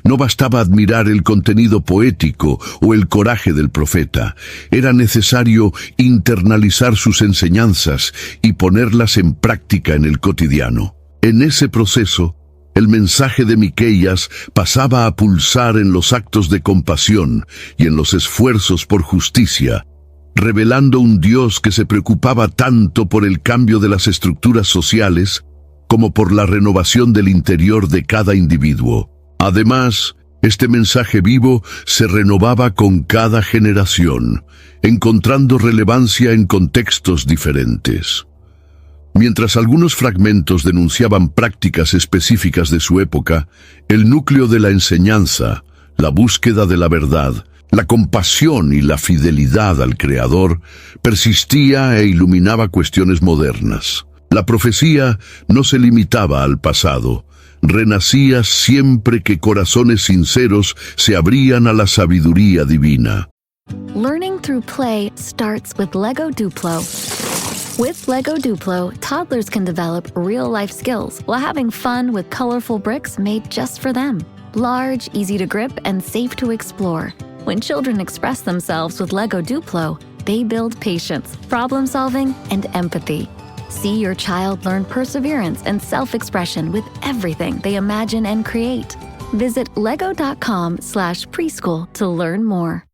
No bastaba admirar el contenido poético o el coraje del profeta. Era necesario internalizar sus enseñanzas y ponerlas en práctica en el cotidiano. En ese proceso, el mensaje de Miqueas pasaba a pulsar en los actos de compasión y en los esfuerzos por justicia, revelando un Dios que se preocupaba tanto por el cambio de las estructuras sociales como por la renovación del interior de cada individuo. Además, este mensaje vivo se renovaba con cada generación, encontrando relevancia en contextos diferentes. Mientras algunos fragmentos denunciaban prácticas específicas de su época, el núcleo de la enseñanza, la búsqueda de la verdad, la compasión y la fidelidad al Creador, persistía e iluminaba cuestiones modernas. La profecía no se limitaba al pasado, renacía siempre que corazones sinceros se abrían a la sabiduría divina. Learning through play starts with Lego Duplo. With Lego Duplo, toddlers can develop real-life skills while having fun with colorful bricks made just for them. Large, easy to grip, and safe to explore. When children express themselves with Lego Duplo, they build patience, problem-solving, and empathy. See your child learn perseverance and self-expression with everything they imagine and create. Visit lego.com/preschool to learn more.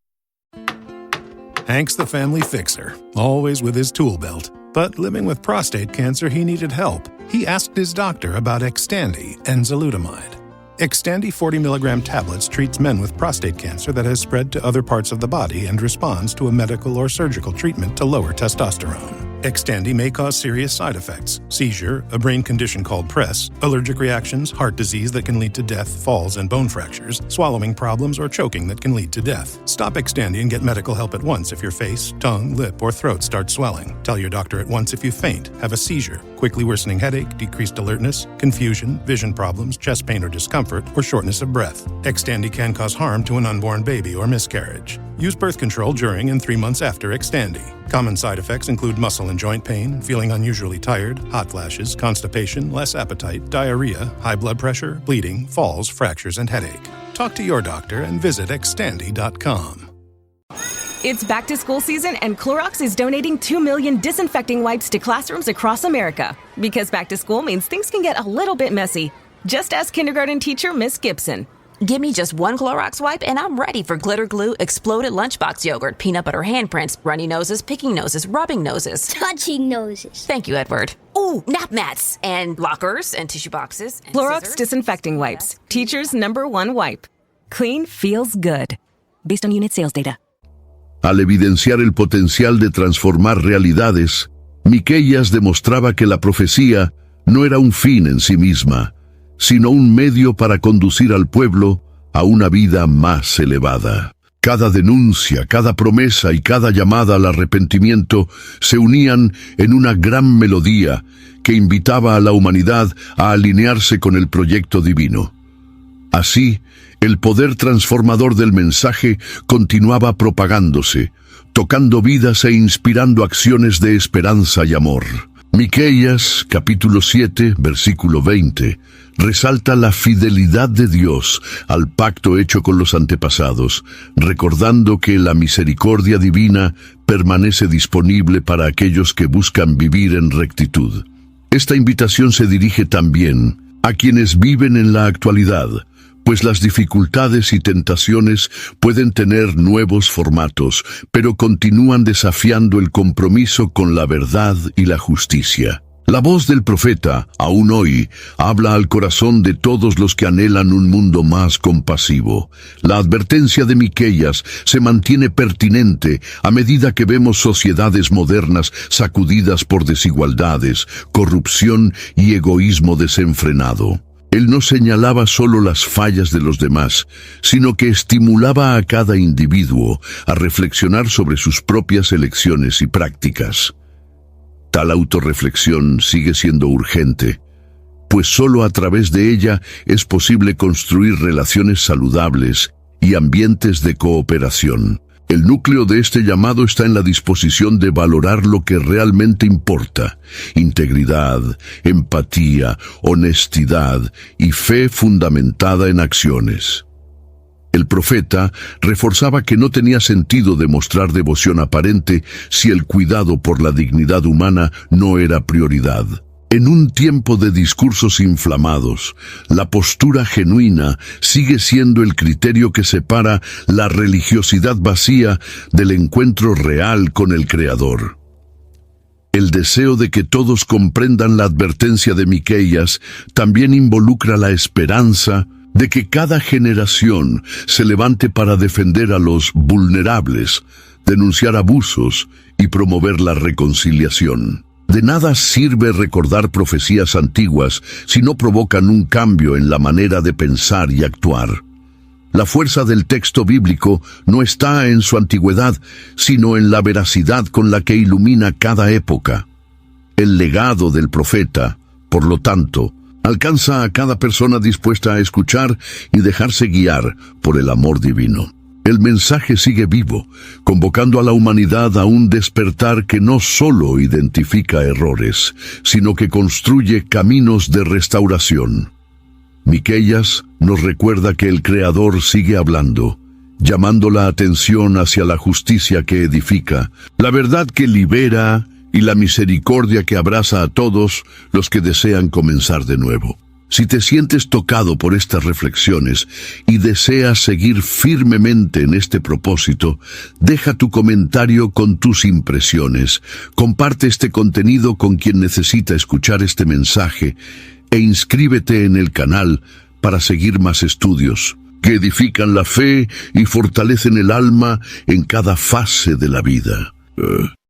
Hank's the family fixer, always with his tool belt. But living with prostate cancer, he needed help. He asked his doctor about Xtandi and enzalutamide. Xtandi 40 milligram tablets treats men with prostate cancer that has spread to other parts of the body and responds to a medical or surgical treatment to lower testosterone. Xtandi may cause serious side effects: seizure, a brain condition called PRESS, allergic reactions, heart disease that can lead to death, falls and bone fractures, swallowing problems, or choking that can lead to death. Stop Xtandi and get medical help at once if your face, tongue, lip, or throat start swelling. Tell your doctor at once if you faint, have a seizure, quickly worsening headache, decreased alertness, confusion, vision problems, chest pain or discomfort, or shortness of breath. Xtandi can cause harm to an unborn baby or miscarriage. Use birth control during and 3 months after Xtandi. Common side effects include muscle and joint pain, feeling unusually tired, hot flashes, constipation, less appetite, diarrhea, high blood pressure, bleeding, falls, fractures, and headache. Talk to your doctor and visit Xtandi.com. It's back to school season, and Clorox is donating 2 million disinfecting wipes to classrooms across America. Because back to school means things can get a little bit messy. Just ask kindergarten teacher Miss Gibson. Give me just one Clorox wipe and I'm ready for glitter glue, exploded lunchbox yogurt, peanut butter handprints, runny noses, picking noses, rubbing noses. Touching noses. Thank you, Edward. Ooh, nap mats and lockers and tissue boxes. And Clorox scissors. disinfecting wipes. Teacher's #1 wipe. Clean feels good. Based on unit sales data. Al evidenciar el potencial de transformar realidades, Miqueias demostraba que la profecía no era un fin en sí misma, sino un medio para conducir al pueblo a una vida más elevada. Cada denuncia, cada promesa y cada llamada al arrepentimiento se unían en una gran melodía que invitaba a la humanidad a alinearse con el proyecto divino. Así, el poder transformador del mensaje continuaba propagándose, tocando vidas e inspirando acciones de esperanza y amor. Miqueias, capítulo 7, versículo 20, resalta la fidelidad de Dios al pacto hecho con los antepasados, recordando que la misericordia divina permanece disponible para aquellos que buscan vivir en rectitud. Esta invitación se dirige también a quienes viven en la actualidad, pues las dificultades y tentaciones pueden tener nuevos formatos, pero continúan desafiando el compromiso con la verdad y la justicia. La voz del profeta, aún hoy, habla al corazón de todos los que anhelan un mundo más compasivo. La advertencia de Miqueias se mantiene pertinente a medida que vemos sociedades modernas sacudidas por desigualdades, corrupción y egoísmo desenfrenado. Él no señalaba solo las fallas de los demás, sino que estimulaba a cada individuo a reflexionar sobre sus propias elecciones y prácticas. Tal autorreflexión sigue siendo urgente, pues solo a través de ella es posible construir relaciones saludables y ambientes de cooperación. El núcleo de este llamado está en la disposición de valorar lo que realmente importa: integridad, empatía, honestidad y fe fundamentada en acciones. El profeta reforzaba que no tenía sentido demostrar devoción aparente si el cuidado por la dignidad humana no era prioridad. En un tiempo de discursos inflamados, la postura genuina sigue siendo el criterio que separa la religiosidad vacía del encuentro real con el Creador. El deseo de que todos comprendan la advertencia de Miqueias también involucra la esperanza de que cada generación se levante para defender a los vulnerables, denunciar abusos y promover la reconciliación. De nada sirve recordar profecías antiguas si no provocan un cambio en la manera de pensar y actuar. La fuerza del texto bíblico no está en su antigüedad, sino en la veracidad con la que ilumina cada época. El legado del profeta, por lo tanto, alcanza a cada persona dispuesta a escuchar y dejarse guiar por el amor divino. El mensaje sigue vivo, convocando a la humanidad a un despertar que no solo identifica errores, sino que construye caminos de restauración. Miqueias nos recuerda que el Creador sigue hablando, llamando la atención hacia la justicia que edifica, la verdad que libera y la misericordia que abraza a todos los que desean comenzar de nuevo. Si te sientes tocado por estas reflexiones y deseas seguir firmemente en este propósito, deja tu comentario con tus impresiones, comparte este contenido con quien necesita escuchar este mensaje e inscríbete en el canal para seguir más estudios que edifican la fe y fortalecen el alma en cada fase de la vida.